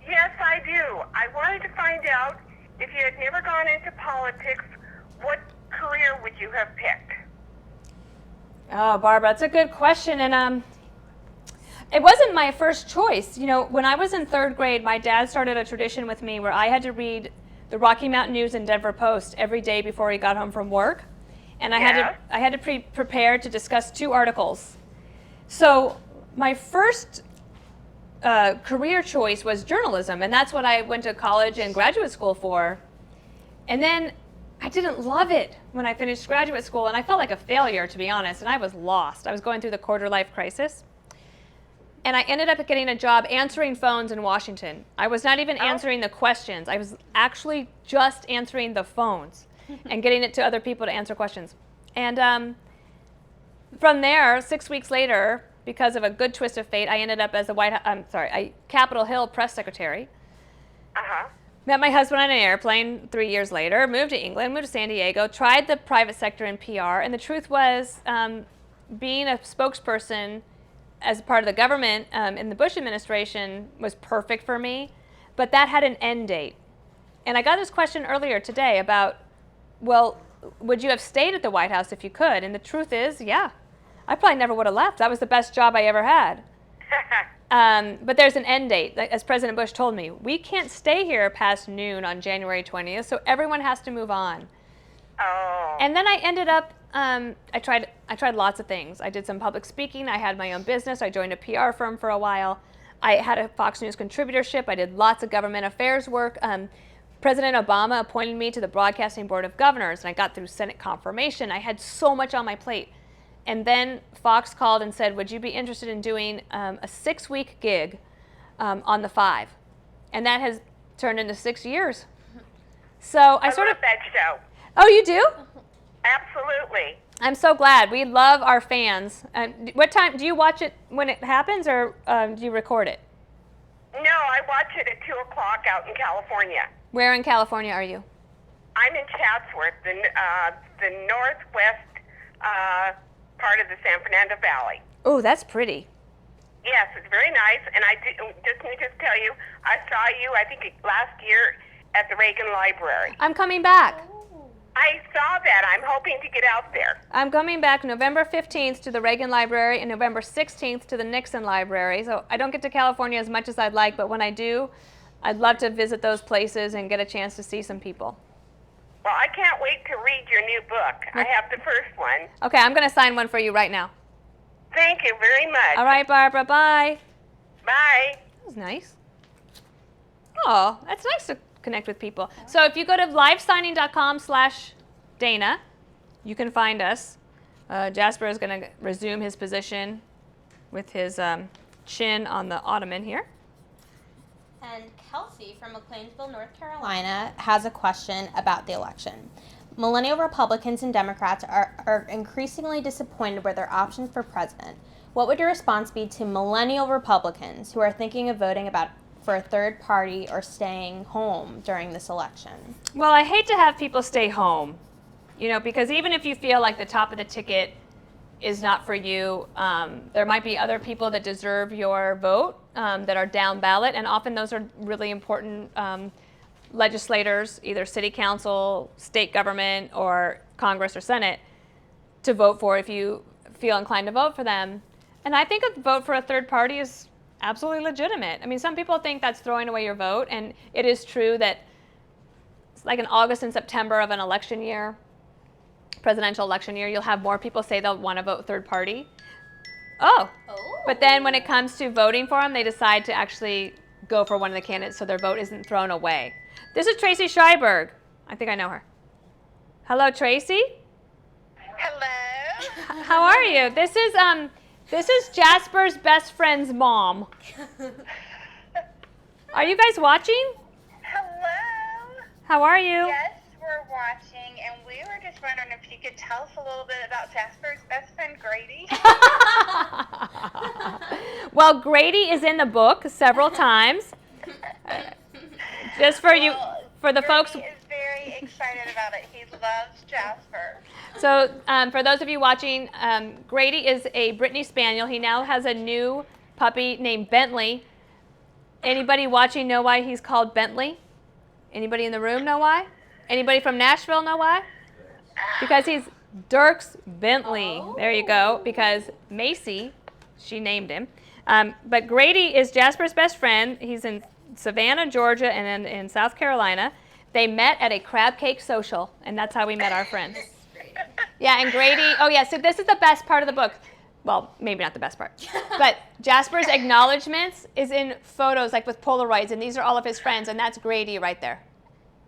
Speaker 3: Yes, I do. I wanted to find out, if you had never gone into politics, what career would you have picked?
Speaker 1: Oh, Barbara, that's a good question. And it wasn't my first choice. You know, when I was in 3rd grade, my dad started a tradition with me where I had to read the Rocky Mountain News and Denver Post every day before he got home from work. And I had to be prepared to discuss 2 articles. So my first career choice was journalism, and that's what I went to college and graduate school for. And then I didn't love it when I finished graduate school, and I felt like a failure, to be honest, and I was lost. I was going through the quarter-life crisis. And I ended up getting a job answering phones in Washington. I was not even answering the questions. I was actually just answering the phones and getting it to other people to answer questions. And from there, 6 weeks later, because of a good twist of fate, I ended up as Capitol Hill press secretary. Met my husband on an airplane 3 years later, moved to England, moved to San Diego, tried the private sector in PR, and the truth was being a spokesperson as part of the government in the Bush administration was perfect for me, but that had an end date. And I got this question earlier today about, well, would you have stayed at the White House if you could? And the truth is, yeah, I probably never would have left. That was the best job I ever had. But there's an end date. As President Bush told me, we can't stay here past noon on January 20th, so everyone has to move on.
Speaker 3: Oh.
Speaker 1: And then I ended up, I tried lots of things. I did some public speaking. I had my own business. I joined a PR firm for a while. I had a Fox News contributorship. I did lots of government affairs work. President Obama appointed me to the Broadcasting Board of Governors, and I got through Senate confirmation. I had so much on my plate. And then Fox called and said, would you be interested in doing a 6-week gig on the 5? And that has turned into 6 years. So I sort
Speaker 3: love
Speaker 1: of
Speaker 3: that show.
Speaker 1: Oh, you do?
Speaker 3: Absolutely.
Speaker 1: I'm so glad. We love our fans. What time do you watch it when it happens, or do you record it?
Speaker 3: No, I watch it at 2 o'clock out in California.
Speaker 1: Where in California are you?
Speaker 3: I'm in Chatsworth, the
Speaker 5: the northwest part of the San Fernando Valley.
Speaker 1: Oh, that's pretty.
Speaker 5: Yes, it's very nice. And I just need to tell you, I saw you, I think, last year at the Reagan Library.
Speaker 1: I'm coming back.
Speaker 5: I saw that. I'm hoping to get out there.
Speaker 1: I'm coming back November 15th to the Reagan Library and November 16th to the Nixon Library. So I don't get to California as much as I'd like, but when I do, I'd love to visit those places and get a chance to see some people.
Speaker 5: Well, I can't wait to read your new book. I have the first one.
Speaker 1: Okay, I'm going to sign one for you right now.
Speaker 5: Thank you very much.
Speaker 1: All right, Barbara, bye.
Speaker 5: Bye.
Speaker 1: That was nice. Oh, that's nice to connect with people. So if you go to livesigning.com/Dana, you can find us. Jasper is going to resume his position with his chin on the ottoman here.
Speaker 2: And Kelsey from McLeansville, North Carolina, has a question about the election. Millennial Republicans and Democrats are increasingly disappointed with their options for president. What would your response be to millennial Republicans who are thinking of voting for a third party or staying home during this election?
Speaker 1: Well, I hate to have people stay home, because even if you feel like the top of the ticket is not for you, there might be other people that deserve your vote that are down ballot, and often those are really important legislators, either city council, state government, or Congress or Senate, to vote for if you feel inclined to vote for them. And I think a vote for a third party is absolutely legitimate. I mean, some people think that's throwing away your vote, and it is true that it's like in August and September of an election year, presidential election year, you'll have more people say they'll want to vote third party. But then when it comes to voting for them, they decide to actually go for one of the candidates so their vote isn't thrown away. This is Tracy Schreiberg. I think I know her. Hello, Tracy.
Speaker 6: Hello.
Speaker 1: How are you? This is Jasper's best friend's mom. Are you guys watching?
Speaker 6: Hello.
Speaker 1: How are you?
Speaker 6: Yes, we're watching, and we were just wondering if you could tell us a little bit about Jasper's best friend, Grady.
Speaker 1: Well, Grady is in the book several times. Just for you, for the folks.
Speaker 6: Grady is very excited about it. He loves Jasper.
Speaker 1: So for those of you watching, Grady is a Brittany Spaniel. He now has a new puppy named Bentley. Anybody watching know why he's called Bentley? Anybody in the room know why? Anybody from Nashville know why? Because he's Dirks Bentley. There you go. Because Macy, she named him. But Grady is Jasper's best friend. He's in Savannah, Georgia, and then in South Carolina. They met at a crab cake social, and that's how we met our friends. Yeah, and Grady, so this is the best part of the book. Well, maybe not the best part. But Jasper's acknowledgments is in photos, like with Polaroids, and these are all of his friends, and that's Grady right there.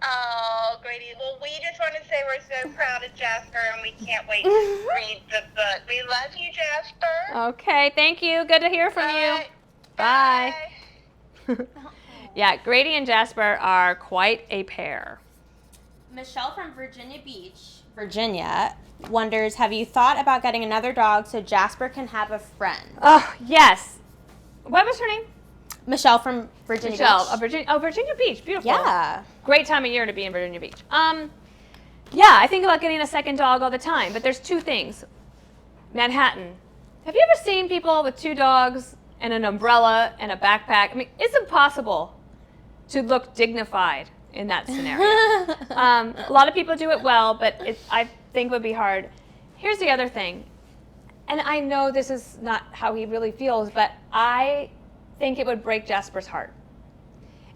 Speaker 6: Oh, Grady. Well, we just want to say we're so proud of Jasper, and we can't wait to read the book. We love you, Jasper.
Speaker 1: Okay, thank you. Good to hear from you. Bye. Yeah, Grady and Jasper are quite a pair.
Speaker 2: Michelle from Virginia Beach, Virginia, wonders, have you thought about getting another dog so Jasper can have a friend?
Speaker 1: Oh, yes. What was her name?
Speaker 2: Michelle from Virginia Beach.
Speaker 1: Virginia Beach. Beautiful.
Speaker 2: Yeah.
Speaker 1: Great time of year to be in Virginia Beach. Yeah, I think about getting a second dog all the time, but there's two things. Manhattan. Have you ever seen people with two dogs and an umbrella and a backpack? I mean, it's impossible to look dignified in that scenario. A lot of people do it well, but I think it would be hard. Here's the other thing, and I know this is not how he really feels, but I think it would break Jasper's heart.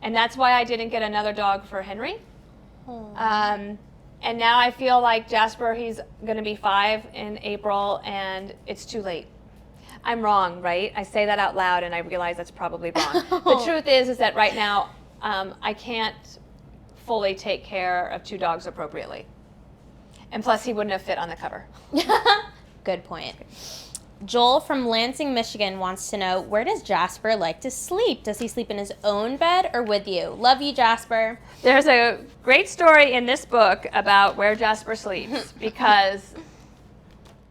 Speaker 1: And that's why I didn't get another dog for Henry. And now I feel like Jasper, he's going to be 5 in April, and it's too late. I'm wrong, right? I say that out loud, and I realize that's probably wrong. The truth is that right now, I can't fully take care of 2 dogs appropriately. And plus, he wouldn't have fit on the cover.
Speaker 2: Good point. Joel from Lansing, Michigan wants to know, where does Jasper like to sleep? Does he sleep in his own bed or with you? Love you, Jasper.
Speaker 1: There's a great story in this book about where Jasper sleeps because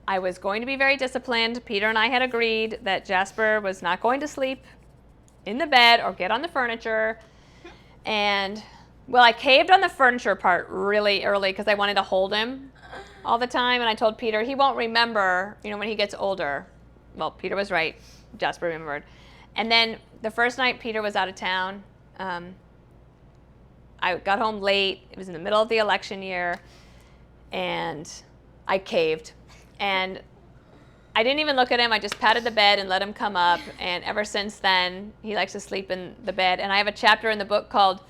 Speaker 1: I was going to be very disciplined. Peter and I had agreed that Jasper was not going to sleep in the bed or get on the furniture. And, well, I caved on the furniture part really early because I wanted to hold him. all the time, and I told Peter he won't remember, when he gets older. Well, Peter was right. Jasper remembered. And then the first night Peter was out of town, I got home late. It was in the middle of the election year, and I caved. And I didn't even look at him. I just patted the bed and let him come up. And ever since then, he likes to sleep in the bed. And I have a chapter in the book called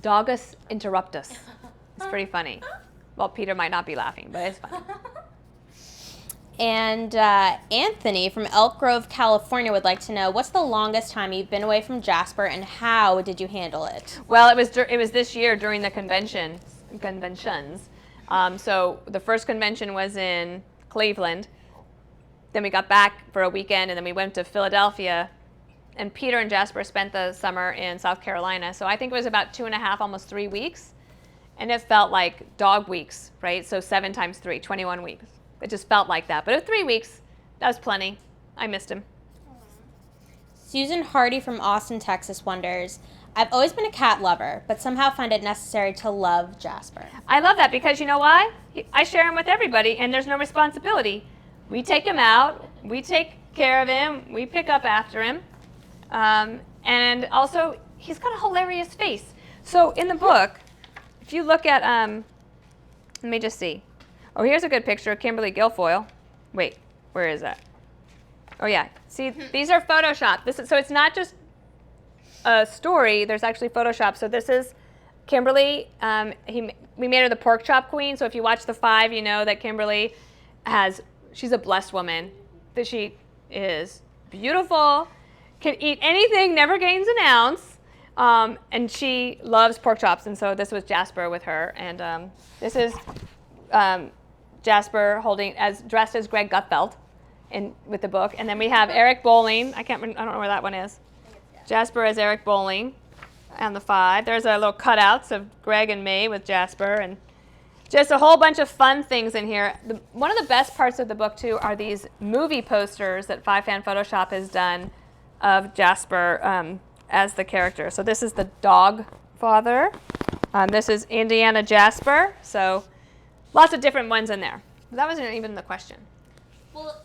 Speaker 1: Dogus Interruptus. It's pretty funny. Well, Peter might not be laughing, but it's funny.
Speaker 2: And Anthony from Elk Grove, California would like to know, what's the longest time you've been away from Jasper, and how did you handle it?
Speaker 1: Well, it was this year during the conventions. So the first convention was in Cleveland. Then we got back for a weekend, and then we went to Philadelphia. And Peter and Jasper spent the summer in South Carolina. So I think it was about 2.5, almost 3 weeks. And it felt like dog weeks, right? So 7 times 3, 21 weeks. It just felt like that. But at 3 weeks, that was plenty. I missed him.
Speaker 2: Susan Hardy from Austin, Texas wonders, I've always been a cat lover, but somehow find it necessary to love Jasper.
Speaker 1: I love that because you know why? I share him with everybody, and there's no responsibility. We take him out. We take care of him. We pick up after him. And also, he's got a hilarious face. So in the book, if you look at, let me just see. Oh, here's a good picture of Kimberly Guilfoyle. Wait, where is that? Oh, yeah. See, these are Photoshopped. So it's not just a story. There's actually Photoshop. So this is Kimberly. We made her the pork chop queen. So if you watch the 5, you know that Kimberly she's a blessed woman. That she is beautiful, can eat anything, never gains an ounce. And she loves pork chops. And so this was Jasper with her. And this is Jasper dressed as Greg Gutfeld with the book. And then we have Eric Bowling. I don't know where that one is. Jasper as Eric Bowling on the 5. There's a little cutouts of Greg and May with Jasper, and just a whole bunch of fun things in here. One of the best parts of the book, too, are these movie posters that 5fan Photoshop has done of Jasper as the character. So this is the dog father. This is Indiana Jasper. So lots of different ones in there. That wasn't even the question.
Speaker 2: Well,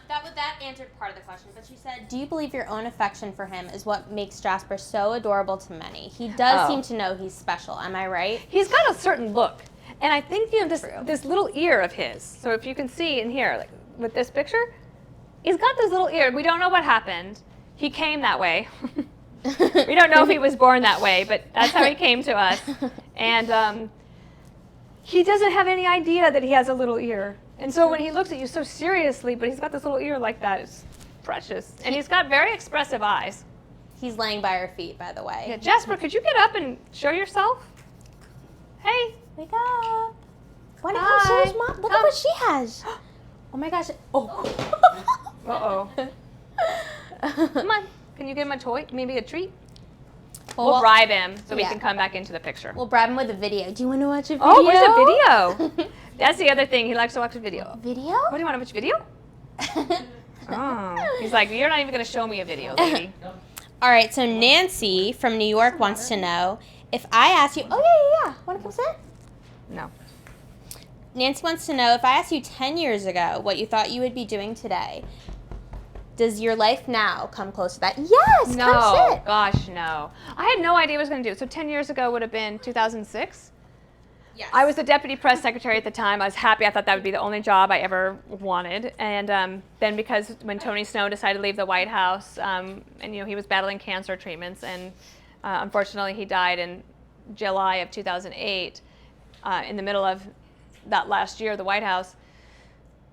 Speaker 2: that answered part of the question, but she said, do you believe your own affection for him is what makes Jasper so adorable to many? He does seem to know he's special. Am I right?
Speaker 1: He's got a certain look. And I think this little ear of his. So if you can see in here, like with this picture, he's got this little ear. We don't know what happened. He came that way. We don't know if he was born that way, but that's how he came to us. And he doesn't have any idea that he has a little ear. And so when he looks at you so seriously, but he's got this little ear like that, it's precious. And he's got very expressive eyes.
Speaker 2: He's laying by her feet, by the way.
Speaker 1: Yeah, Jasper, could you get up and show yourself? Hey.
Speaker 2: Wake up. Why don't
Speaker 1: Hi.
Speaker 2: you show his mom? Look at what she has. Oh my gosh. Oh.
Speaker 1: Uh-oh. Come on. Can you give him a toy? Maybe a treat?
Speaker 2: Well,
Speaker 1: We'll bribe him so we
Speaker 2: yeah.
Speaker 1: can come back into the picture.
Speaker 2: We'll bribe him with a video. Do you want to watch a video?
Speaker 1: Oh, where's the video? That's the other thing. He likes to watch a video.
Speaker 2: Video?
Speaker 1: Oh, do you want to watch a video? Oh. He's like, you're not even going to show me a video, lady.
Speaker 2: All right, so Nancy from New York wants to know, if I ask you, yeah. Want to come sit?
Speaker 1: No.
Speaker 2: Nancy wants to know, if I asked you 10 years ago what you thought you would be doing today, does your life now come close to that? Yes,
Speaker 1: No.
Speaker 2: come sit.
Speaker 1: Gosh, no. I had no idea what I was going to do. So 10 years ago would have been 2006.
Speaker 2: Yes.
Speaker 1: I was the deputy press secretary at the time. I was happy. I thought that would be the only job I ever wanted. And then because when Tony Snow decided to leave the White House, and he was battling cancer treatments, and unfortunately he died in July of 2008, in the middle of that last year, the White House.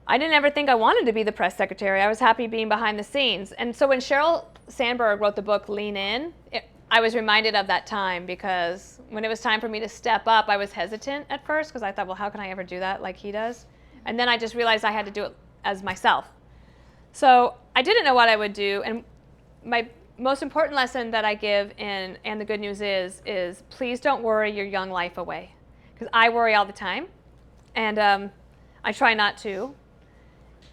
Speaker 1: I didn't ever think I wanted to be the press secretary. I was happy being behind the scenes. And so when Sheryl Sandberg wrote the book Lean In, I was reminded of that time, because when it was time for me to step up, I was hesitant at first because I thought, well, how can I ever do that like he does? And then I just realized I had to do it as myself. So I didn't know what I would do. And my most important lesson that I give in And the Good News is please don't worry your young life away. Because I worry all the time. And I try not to.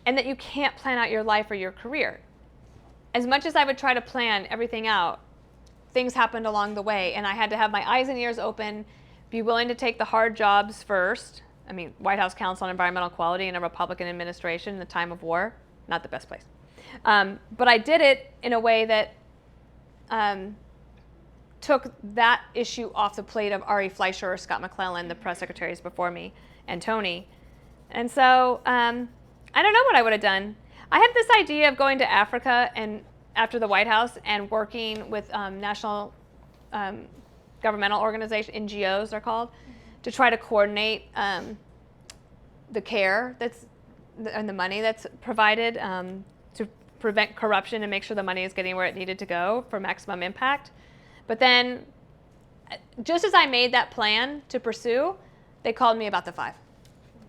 Speaker 1: And that you can't plan out your life or your career. As much as I would try to plan everything out, things happened along the way, and I had to have my eyes and ears open, be willing to take the hard jobs first, I mean, White House Council on Environmental Quality in a Republican administration in the time of war, not the best place. But I did it in a way that took that issue off the plate of Ari Fleischer or Scott McClellan, the press secretaries before me, and Tony. And so I don't know what I would have done. I had this idea of going to Africa and after the White House and working with national governmental organizations, NGOs they're called, to try to coordinate the care and the money that's provided to prevent corruption and make sure the money is getting where it needed to go for maximum impact. But then, just as I made that plan to pursue, they called me about the 5.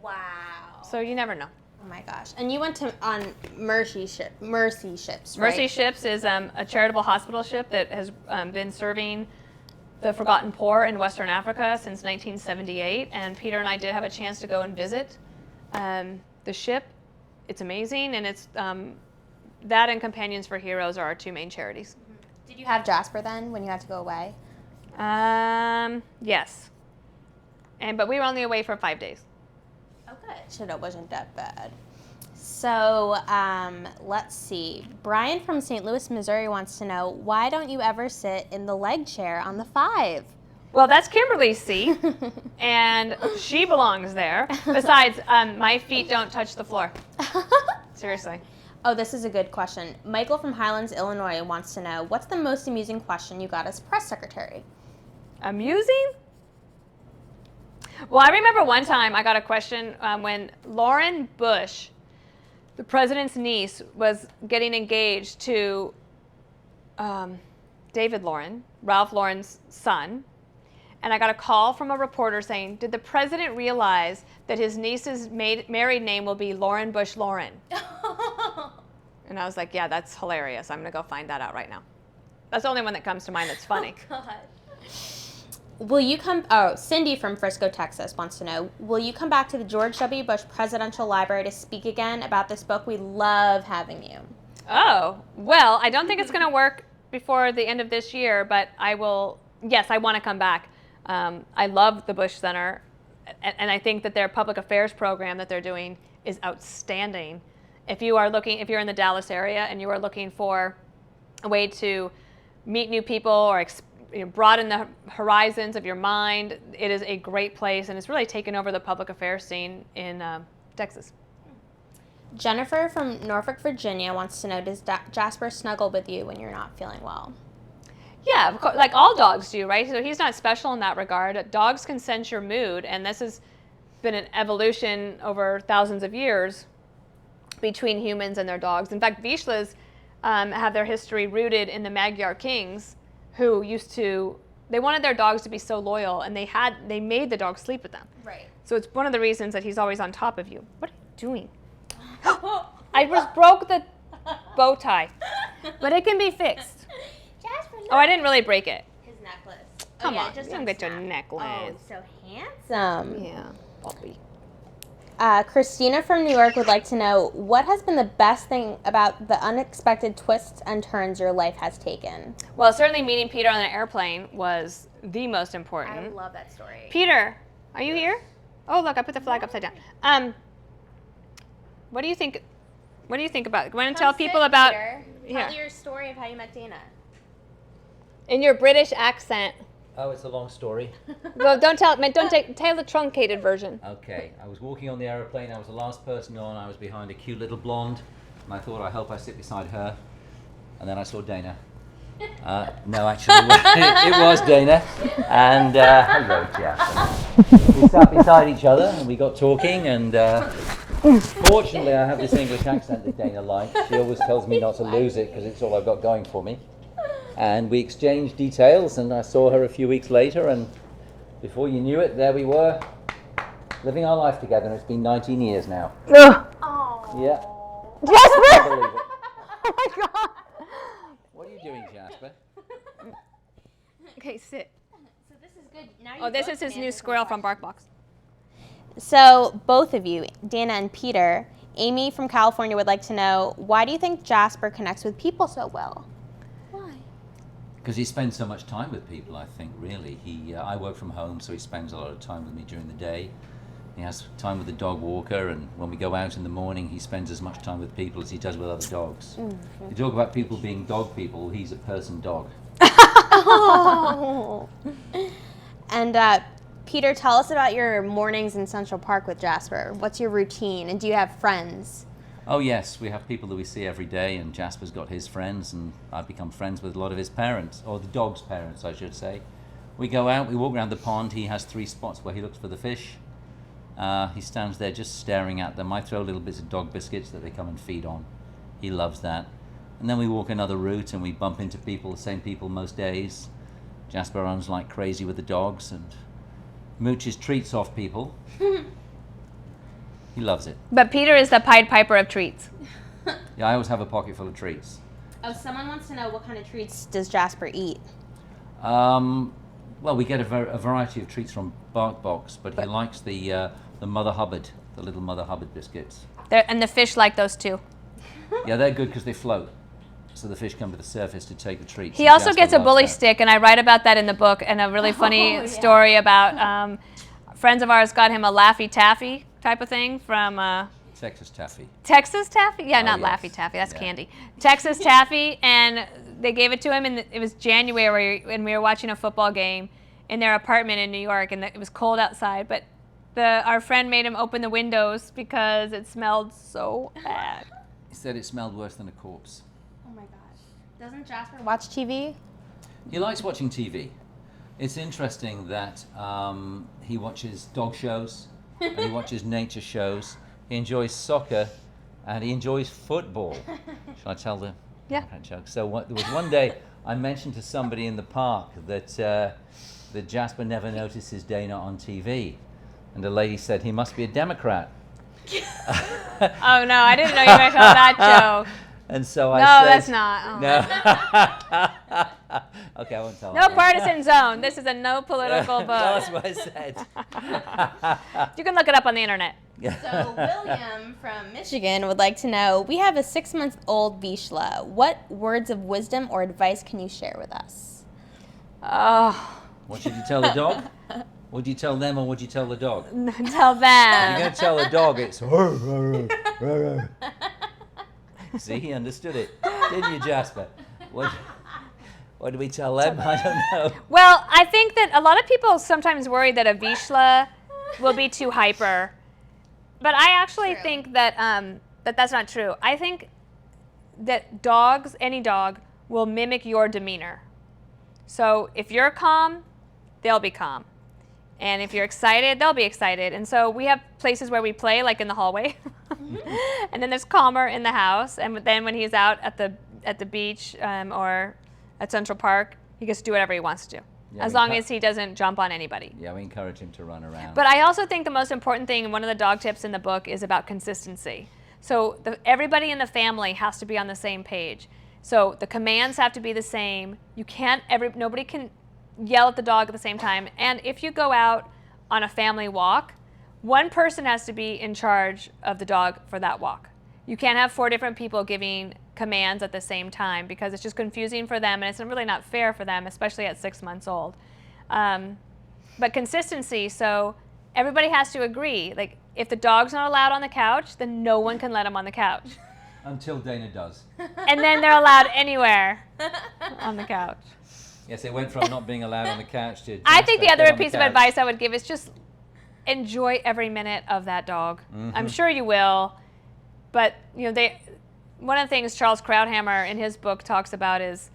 Speaker 2: Wow.
Speaker 1: So you never know.
Speaker 2: Oh my gosh. And you went on Mercy Ships, right?
Speaker 1: Mercy Ships is a charitable hospital ship that has been serving the forgotten poor in Western Africa since 1978. And Peter and I did have a chance to go and visit the ship. It's amazing, and it's that and Companions for Heroes are our 2 main charities.
Speaker 2: Did you have Jasper then when you had to go away?
Speaker 1: Yes. But we were only away for 5 days.
Speaker 2: Oh, good. So it wasn't that bad. So let's see. Brian from St. Louis, Missouri wants to know, why don't you ever sit in the leg chair on the 5?
Speaker 1: Well, that's Kimberly's seat, and she belongs there. Besides, my feet don't touch the floor. Seriously.
Speaker 2: Oh, this is a good question. Michael from Highlands, Illinois wants to know, what's the most amusing question you got as press secretary?
Speaker 1: Amusing? Well, I remember one time I got a question when Lauren Bush, the president's niece, was getting engaged to David Lauren, Ralph Lauren's son. And I got a call from a reporter saying, did the president realize that his niece's married name will be Lauren Bush Lauren? And I was like, yeah, that's hilarious. I'm going to go find that out right now. That's the only one that comes to mind that's funny.
Speaker 2: Oh, God. Cindy from Frisco, Texas wants to know, will you come back to the George W. Bush Presidential Library to speak again about this book? We love having you.
Speaker 1: Oh, well, I don't think it's going to work before the end of this year, but I will, yes, I want to come back. I love the Bush Center, and I think that their public affairs program that they're doing is outstanding. If you're in the Dallas area and you are looking for a way to meet new people or broaden the horizons of your mind, it is a great place, and it's really taken over the public affairs scene in Texas.
Speaker 2: Jennifer from Norfolk, Virginia wants to know, does Jasper snuggle with you when you're not feeling well?
Speaker 1: Yeah, of course, like all dogs do, right? So he's not special in that regard. Dogs can sense your mood, and this has been an evolution over thousands of years between humans and their dogs. In fact, Vizslas have their history rooted in the Magyar kings, who they wanted their dogs to be so loyal, and they made the dog sleep with them.
Speaker 2: Right.
Speaker 1: So it's one of the reasons that he's always on top of you. What are you doing? I just broke the bow tie, but it can be fixed.
Speaker 2: Jasper,
Speaker 1: Oh, I didn't really break it.
Speaker 2: his necklace.
Speaker 1: Come on,
Speaker 2: it just
Speaker 1: you don't get your necklace.
Speaker 2: Oh, so handsome.
Speaker 1: Yeah, puppy.
Speaker 2: Christina from New York would like to know, what has been the best thing about the unexpected twists and turns your life has taken?
Speaker 1: Well, certainly meeting Peter on an airplane was the most important.
Speaker 2: I love that story.
Speaker 1: Peter, are you here? Oh, look, I put the flag upside down. What do you think? What do you think about it? Want to tell people about?
Speaker 2: Peter. Tell your story of how you met Dana.
Speaker 1: In your British accent.
Speaker 4: Oh, it's a long story.
Speaker 1: Well, tell the truncated version.
Speaker 4: Okay, I was walking on the aeroplane. I was the last person on. I was behind a cute little blonde, and I thought, I hope I sit beside her. And then I saw Dana. No, actually, it was Dana. And hello, Jasper. We sat beside each other, and we got talking, and fortunately, I have this English accent that Dana likes. She always tells me not to lose it, because it's all I've got going for me. And we exchanged details, and I saw her a few weeks later, and before you knew it, there we were, living our life together, and it's been 19 years now.
Speaker 2: Oh.
Speaker 4: Yeah.
Speaker 1: Jasper!
Speaker 4: Unbelievable.
Speaker 1: Oh my God.
Speaker 4: What are you doing, Jasper?
Speaker 1: Okay, sit.
Speaker 2: So this is good. Now
Speaker 1: Oh, this is his new squirrel from BarkBox.
Speaker 2: So both of you, Dana and Peter, Amy from California would like to know, why do you think Jasper connects with people so well? Why?
Speaker 4: Because he spends so much time with people, I think, really. I work from home, so he spends a lot of time with me during the day. He has time with the dog walker, and when we go out in the morning, he spends as much time with people as he does with other dogs. You talk about people being dog people, he's a person dog.
Speaker 2: Oh. And Peter, tell us about your mornings in Central Park with Jasper. What's your routine, and do you have friends?
Speaker 4: Oh yes, we have people that we see every day, and Jasper's got his friends, and I've become friends with a lot of his parents, or the dog's parents, I should say. We go out, we walk around the pond. He has 3 spots where he looks for the fish. He stands there just staring at them. I throw little bits of dog biscuits that they come and feed on. He loves that. And then we walk another route and we bump into people, the same people most days. Jasper runs like crazy with the dogs and mooches treats off people. He loves it.
Speaker 1: But Peter is the Pied Piper of treats.
Speaker 4: Yeah, I always have a pocket full of treats.
Speaker 2: Oh, someone wants to know what kind of treats does Jasper eat?
Speaker 4: Well, we get a variety of treats from BarkBox, but he likes the Mother Hubbard, the little Mother Hubbard biscuits.
Speaker 1: And the fish like those too.
Speaker 4: Yeah, they're good because they float. So the fish come to the surface to take the treats.
Speaker 1: He also gets a bully stick, and I write about that in the book, and a really funny story about friends of ours got him a Laffy Taffy type of thing from
Speaker 4: Texas Taffy.
Speaker 1: Texas Taffy? Yeah, not
Speaker 4: yes.
Speaker 1: Laffy Taffy, that's
Speaker 4: Yeah.
Speaker 1: candy. Texas Taffy, and they gave it to him, and it was January, and we were watching a football game in their apartment in New York, and it was cold outside, but our friend made him open the windows because it smelled so bad.
Speaker 4: He said it smelled worse than a corpse.
Speaker 2: Oh my gosh. Doesn't Jasper watch TV?
Speaker 4: He likes watching TV. It's interesting that he watches dog shows and he watches nature shows. He enjoys soccer and he enjoys football. Shall I tell the joke? So there was one day I mentioned to somebody in the park that Jasper never notices Dana on TV. And the lady said, he must be a Democrat.
Speaker 1: Oh no, I didn't know you were going to tell that joke.
Speaker 4: And so I
Speaker 1: No,
Speaker 4: said,
Speaker 1: that's not. Oh.
Speaker 4: No. Okay, I won't tell
Speaker 1: No
Speaker 4: that.
Speaker 1: partisan zone. This is a no political vote.
Speaker 4: That's what I said.
Speaker 1: You can look it up on the internet.
Speaker 2: So William from Michigan would like to know, we have a 6-month-old Vizsla. What words of wisdom or advice can you share with us?
Speaker 1: Oh,
Speaker 4: What should you tell the dog? Would you tell them or would you tell the dog?
Speaker 1: tell
Speaker 4: If you're
Speaker 1: them.
Speaker 4: going to tell the dog, it's See, he understood it. Didn't you, Jasper? What do we tell them? I don't know.
Speaker 1: Well, I think that a lot of people sometimes worry that a Vizsla will be too hyper. But I actually think that that's not true. I think that dogs, any dog, will mimic your demeanor. So if you're calm, they'll be calm. And if you're excited, they'll be excited. And so we have places where we play, like in the hallway. And then there's calmer in the house. And then when he's out at the beach or at Central Park, he gets to do whatever he wants to do.
Speaker 4: Yeah,
Speaker 1: as long as he doesn't jump on anybody.
Speaker 4: Yeah, we encourage him to run around.
Speaker 1: But I also think the most important thing, and one of the dog tips in the book, is about consistency. So everybody in the family has to be on the same page. So the commands have to be the same. You can't, nobody can yell at the dog at the same time. And if you go out on a family walk, one person has to be in charge of the dog for that walk. You can't have 4 different people giving commands at the same time because it's just confusing for them and it's really not fair for them, especially at 6 months old. But consistency, so everybody has to agree. Like if the dog's not allowed on the couch, then no one can let him on the couch.
Speaker 4: Until Dana does.
Speaker 1: And then they're allowed anywhere on the couch.
Speaker 4: Yes, it went from not being allowed on the couch to
Speaker 1: I think the
Speaker 4: Jasper,
Speaker 1: other
Speaker 4: get on
Speaker 1: piece of
Speaker 4: couch.
Speaker 1: advice I would give is just enjoy every minute of that dog. I'm sure you will, but you know one of the things Charles Krauthammer in his book talks about is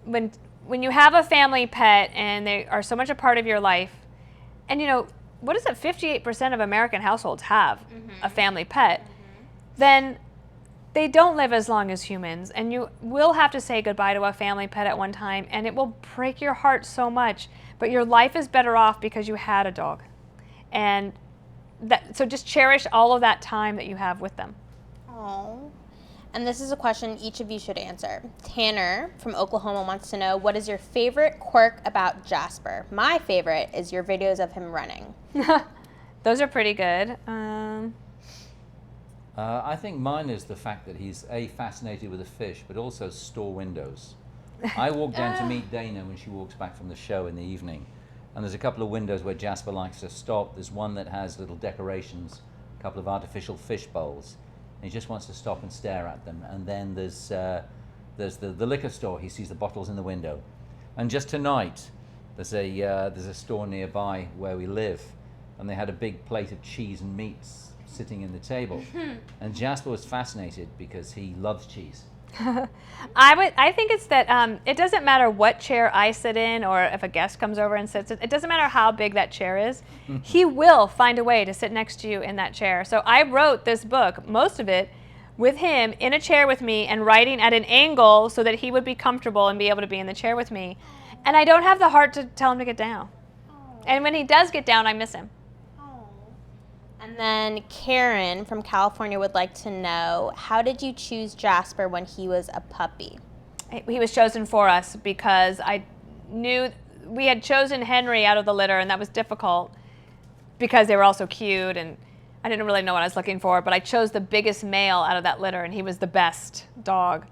Speaker 1: when you have a family pet and they are so much a part of your life, and you know what is it? 58% of American households have a family pet. Then they don't live as long as humans, and you will have to say goodbye to a family pet at one time, and it will break your heart so much. But your life is better off because you had a dog. And so just cherish all of that time that you have with them.
Speaker 2: Oh. And this is a question each of you should answer. Tanner from Oklahoma wants to know, what is your favorite quirk about Jasper? My favorite is your videos of him running.
Speaker 1: Those are pretty good.
Speaker 4: I think mine is the fact that he's fascinated with the fish, but also store windows. I walk down to meet Dana when she walks back from the show in the evening, And there's a couple of windows where Jasper likes to stop. There's one that has little decorations, a couple of artificial fish bowls. And he just wants to stop and stare at them. And then there's the liquor store. He sees the bottles in the window. And just tonight, there's a store nearby where we live, and they had a big plate of cheese and meats sitting in the table. And Jasper was fascinated because he loves cheese.
Speaker 1: I think it's that it doesn't matter what chair I sit in, or if a guest comes over and sits. It doesn't matter how big that chair is. He will find a way to sit next to you in that chair. So I wrote this book, most of it, with him in a chair with me and writing at an angle so that he would be comfortable and be able to be in the chair with me. And I don't have the heart to tell him to get down. And when he does get down, I miss him.
Speaker 2: And then Karen from California would like to know, how did you choose Jasper when he was a puppy?
Speaker 1: He was chosen for us because I knew we had chosen Henry out of the litter, and that was difficult because they were all so cute, and I didn't really know what I was looking for, but I chose the biggest male out of that litter, and he was the best dog.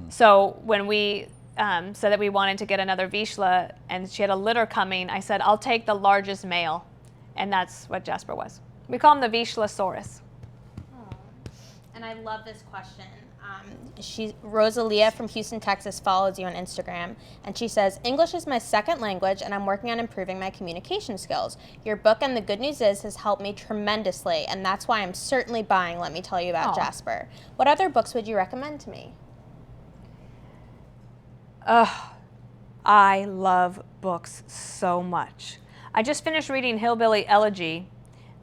Speaker 1: So when we said that we wanted to get another Vizsla and she had a litter coming, I said, I'll take the largest male, and that's what Jasper was. We call him the Vizslasaurus.
Speaker 2: And I love this question. Rosalia from Houston, Texas follows you on Instagram, and she says, English is my second language, and I'm working on improving my communication skills. Your book, And the Good News Is, has helped me tremendously, and that's why I'm certainly buying Let Me Tell You About Jasper. What other books would you recommend to me?
Speaker 1: I love books so much. I just finished reading Hillbilly Elegy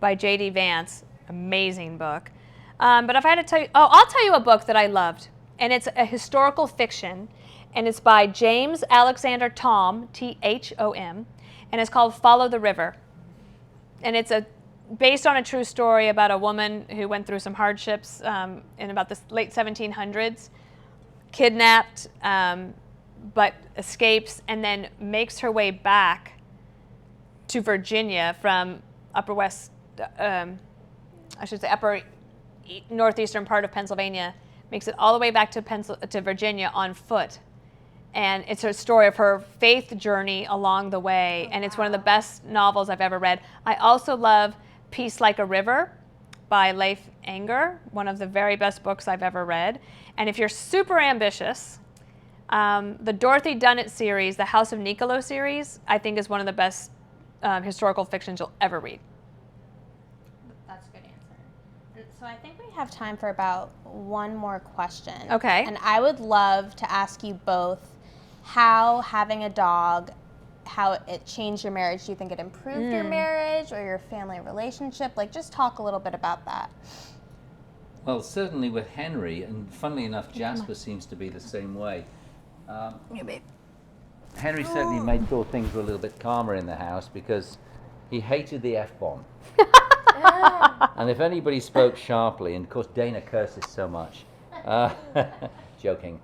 Speaker 1: by J.D. Vance. Amazing book. But if I had to tell you, I'll tell you a book that I loved. And it's a historical fiction. And it's by James Alexander Thom, Thom. And it's called Follow the River. And it's based on a true story about a woman who went through some hardships in about the late 1700s, kidnapped, but escapes, and then makes her way back to Virginia from upper northeastern part of Pennsylvania, makes it all the way back to Virginia on foot. And it's a story of her faith journey along the way, and it's one of the best novels I've ever read. I also love Peace Like a River by Leif Enger, one of the very best books I've ever read. And if you're super ambitious, the Dorothy Dunnett series, the House of Niccolo series, I think is one of the best historical fictions you'll ever read.
Speaker 2: That's a good answer. And so I think we have time for about one more question.
Speaker 1: Okay.
Speaker 2: And I would love to ask you both how having a dog, how it changed your marriage. Do you think it improved your marriage or your family relationship? Like, just talk a little bit about that.
Speaker 4: Well, certainly with Henry, and funnily enough, Jasper seems to be the same way. Henry certainly made sure things were a little bit calmer in the house because he hated the F-bomb. And if anybody spoke sharply, and of course Dana curses so much, joking,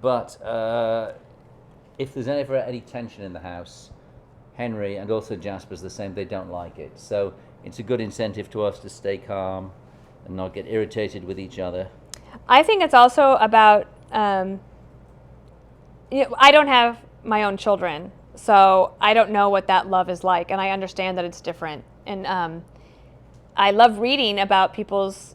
Speaker 4: but if there's ever any tension in the house, Henry and also Jasper's the same, they don't like it. So it's a good incentive to us to stay calm and not get irritated with each other.
Speaker 1: I think it's also about, I don't have my own children, so I don't know what that love is like, and I understand that it's different. And I love reading about people's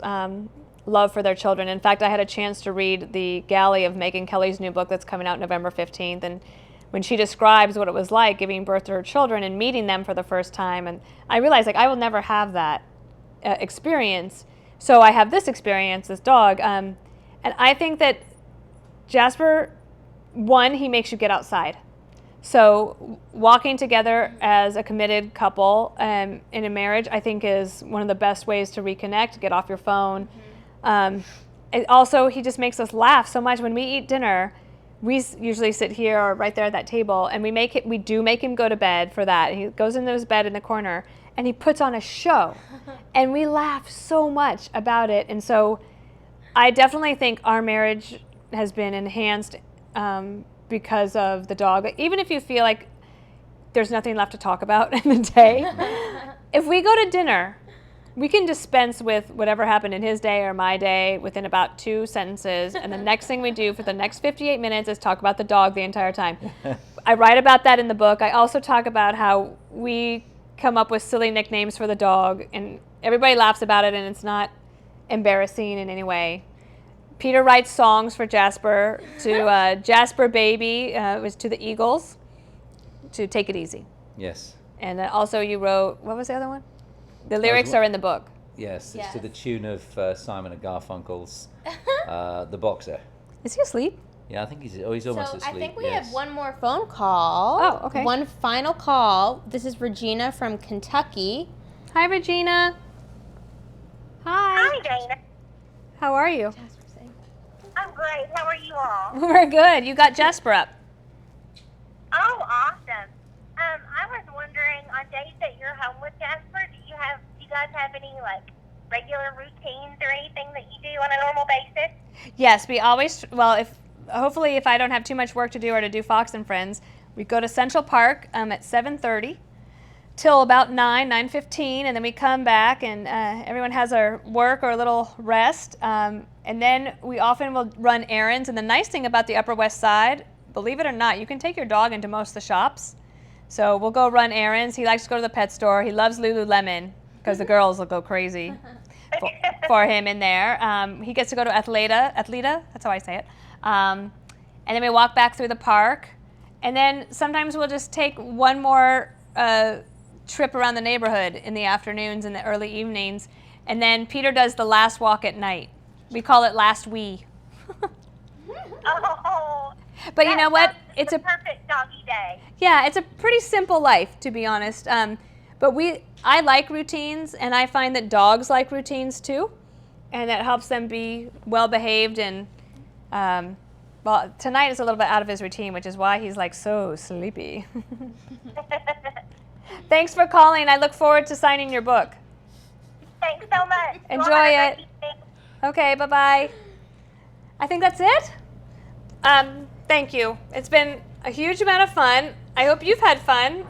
Speaker 1: love for their children. In fact, I had a chance to read the galley of Megyn Kelly's new book that's coming out November 15th, and when she describes what it was like giving birth to her children and meeting them for the first time, and I realized, like, I will never have that experience. So I have this experience, this dog, and I think that Jasper, one, he makes you get outside. So walking together as a committed couple in a marriage, I think, is one of the best ways to reconnect, get off your phone. Also, he just makes us laugh so much. When we eat dinner, we usually sit here or right there at that table, and we do make him go to bed for that. He goes into his bed in the corner, and he puts on a show, and we laugh so much about it. And so I definitely think our marriage has been enhanced because of the dog. Even if you feel like there's nothing left to talk about in the day, if we go to dinner, we can dispense with whatever happened in his day or my day within about 2 sentences, and the next thing we do for the next 58 minutes is talk about the dog the entire time. I write about that in the book. I also talk about how we come up with silly nicknames for the dog, and everybody laughs about it, and it's not embarrassing in any way. Peter writes songs for Jasper, to Jasper Baby was to the Eagles, to Take It Easy.
Speaker 4: Yes.
Speaker 1: And also you wrote, what was the other one? The lyrics are in the book.
Speaker 4: Yes, it's
Speaker 2: Yes.
Speaker 4: to the tune of Simon and Garfunkel's The Boxer.
Speaker 1: Is he asleep?
Speaker 4: Yeah, I think he's almost
Speaker 2: So
Speaker 4: asleep.
Speaker 2: I think we
Speaker 4: yes.
Speaker 2: have one more phone call.
Speaker 1: Oh, okay.
Speaker 2: One final call. This is Regina from Kentucky.
Speaker 1: Hi, Regina. Hi.
Speaker 6: Hi, Dana.
Speaker 1: How are you?
Speaker 6: I'm great. How are you all?
Speaker 1: We're good. You got Jasper up.
Speaker 6: Oh, awesome. I was wondering, on days that you're home with Jasper, do you guys have any like regular routines or anything that you do on a normal basis?
Speaker 1: Yes, we always, hopefully if I don't have too much work to do or to do Fox and Friends, we go to Central Park at 7:30 till about 9:15, and then we come back and everyone has our work or a little rest. And then we often will run errands. And the nice thing about the Upper West Side, believe it or not, you can take your dog into most of the shops. So we'll go run errands. He likes to go to the pet store. He loves Lululemon because the girls will go crazy for him in there. He gets to go to Athleta, that's how I say it. And then we walk back through the park. And then sometimes we'll just take one more trip around the neighborhood in the afternoons and the early evenings. And then Peter does the last walk at night. We call it Last Wee.
Speaker 6: Oh,
Speaker 1: But you know what?
Speaker 6: It's a perfect doggy day.
Speaker 1: Yeah, it's a pretty simple life, to be honest. But I like routines, and I find that dogs like routines too, and that helps them be well behaved. And tonight is a little bit out of his routine, which is why he's like so sleepy. Thanks for calling. I look forward to signing your book.
Speaker 6: Thanks so much.
Speaker 1: Enjoy
Speaker 6: Well, have a
Speaker 1: it.
Speaker 6: great evening.
Speaker 1: Okay, bye-bye. I think that's it. Thank you. It's been a huge amount of fun. I hope you've had fun.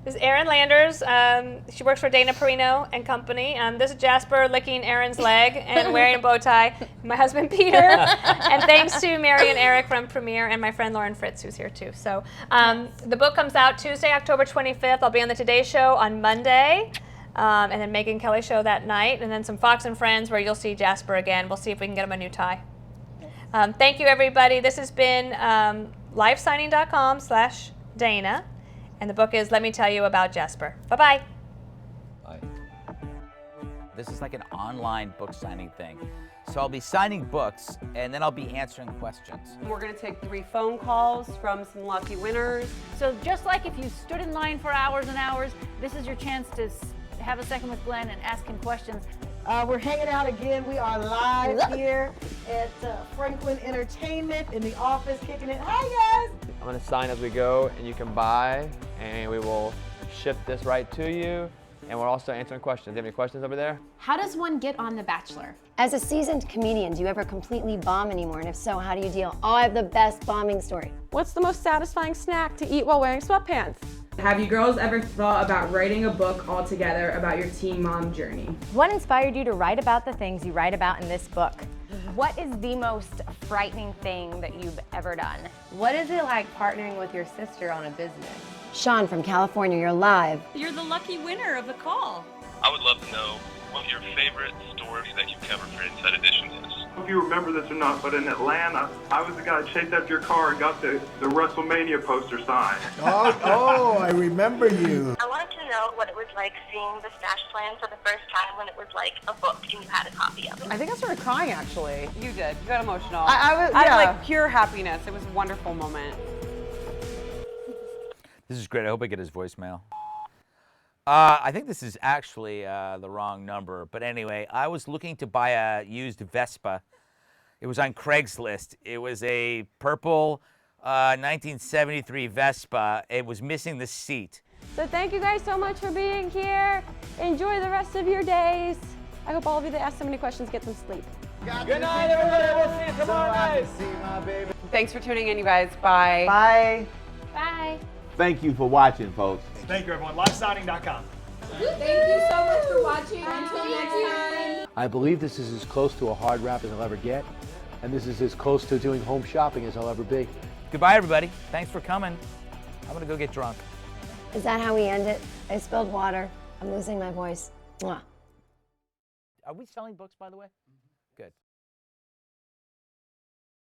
Speaker 1: This is Erin Landers. She works for Dana Perino and Company. This is Jasper licking Erin's leg and wearing a bow tie. My husband Peter. And thanks to Mary and Eric from Premiere and my friend Lauren Fritz, who's here too. So the book comes out Tuesday, October 25th. I'll be on the Today Show on Monday. And then Megyn Kelly Show that night. And then some Fox and Friends where you'll see Jasper again. We'll see if we can get him a new tie. Thank you, everybody. This has been LiveSigning.com/Dana. And the book is Let Me Tell You About Jasper. Bye-bye.
Speaker 4: Bye.
Speaker 7: This is like an online book signing thing. So I'll be signing books, and then I'll be answering questions.
Speaker 8: We're going to take 3 phone calls from some lucky winners.
Speaker 9: So just like if you stood in line for hours and hours, this is your chance to have a second with Glenn and ask him questions.
Speaker 10: We're hanging out again. We are live here at Franklin Entertainment in the office, kicking it. Hi, guys.
Speaker 11: I'm going to sign as we go, and you can buy, and we will ship this right to you. And we're also answering questions. Do you have any questions over there?
Speaker 12: How does one get on The Bachelor?
Speaker 13: As a seasoned comedian, do you ever completely bomb anymore? And if so, how do you deal? Oh, I have the best bombing story.
Speaker 14: What's the most satisfying snack to eat while wearing sweatpants?
Speaker 15: Have you girls ever thought about writing a book all together about your teen mom journey?
Speaker 16: What inspired you to write about the things you write about in this book? What is the most frightening thing that you've ever done?
Speaker 17: What is it like partnering with your sister on a business?
Speaker 13: Sean from California, you're live.
Speaker 18: You're the lucky winner of the call.
Speaker 19: I would love to know what your favorite story that you've covered for Inside Edition is.
Speaker 20: I don't know if you remember this or not, but in Atlanta, I was the guy that chased after your car and got the WrestleMania poster signed.
Speaker 21: Oh, I remember you.
Speaker 6: I wanted to know what it was like seeing the Stash Plan for the first time when it was like a book and you had a copy of it.
Speaker 8: I think I started crying, actually. You did. You got emotional. I was, out yeah. of like pure happiness. It was a wonderful moment.
Speaker 7: This is great. I hope I get his voicemail. I think this is actually the wrong number. But anyway, I was looking to buy a used Vespa. It was on Craigslist. It was a purple 1973 Vespa. It was missing the seat.
Speaker 14: So thank you guys so much for being here. Enjoy the rest of your days. I hope all of you that asked so many questions get some sleep.
Speaker 11: Good night, everybody. We'll see you tomorrow night.
Speaker 8: Thanks for tuning in, you guys. Bye.
Speaker 10: Bye.
Speaker 2: Bye.
Speaker 21: Thank you for watching, folks.
Speaker 22: Thank you, everyone. LiveSigning.com.
Speaker 23: Thank you so much for watching. Until next time.
Speaker 21: I believe this is as close to a hard wrap as I'll ever get, and this is as close to doing home shopping as I'll ever be.
Speaker 7: Goodbye, everybody. Thanks for coming. I'm gonna go get drunk.
Speaker 13: Is that how we end it? I spilled water. I'm losing my voice. Mwah.
Speaker 7: Are we selling books, by the way?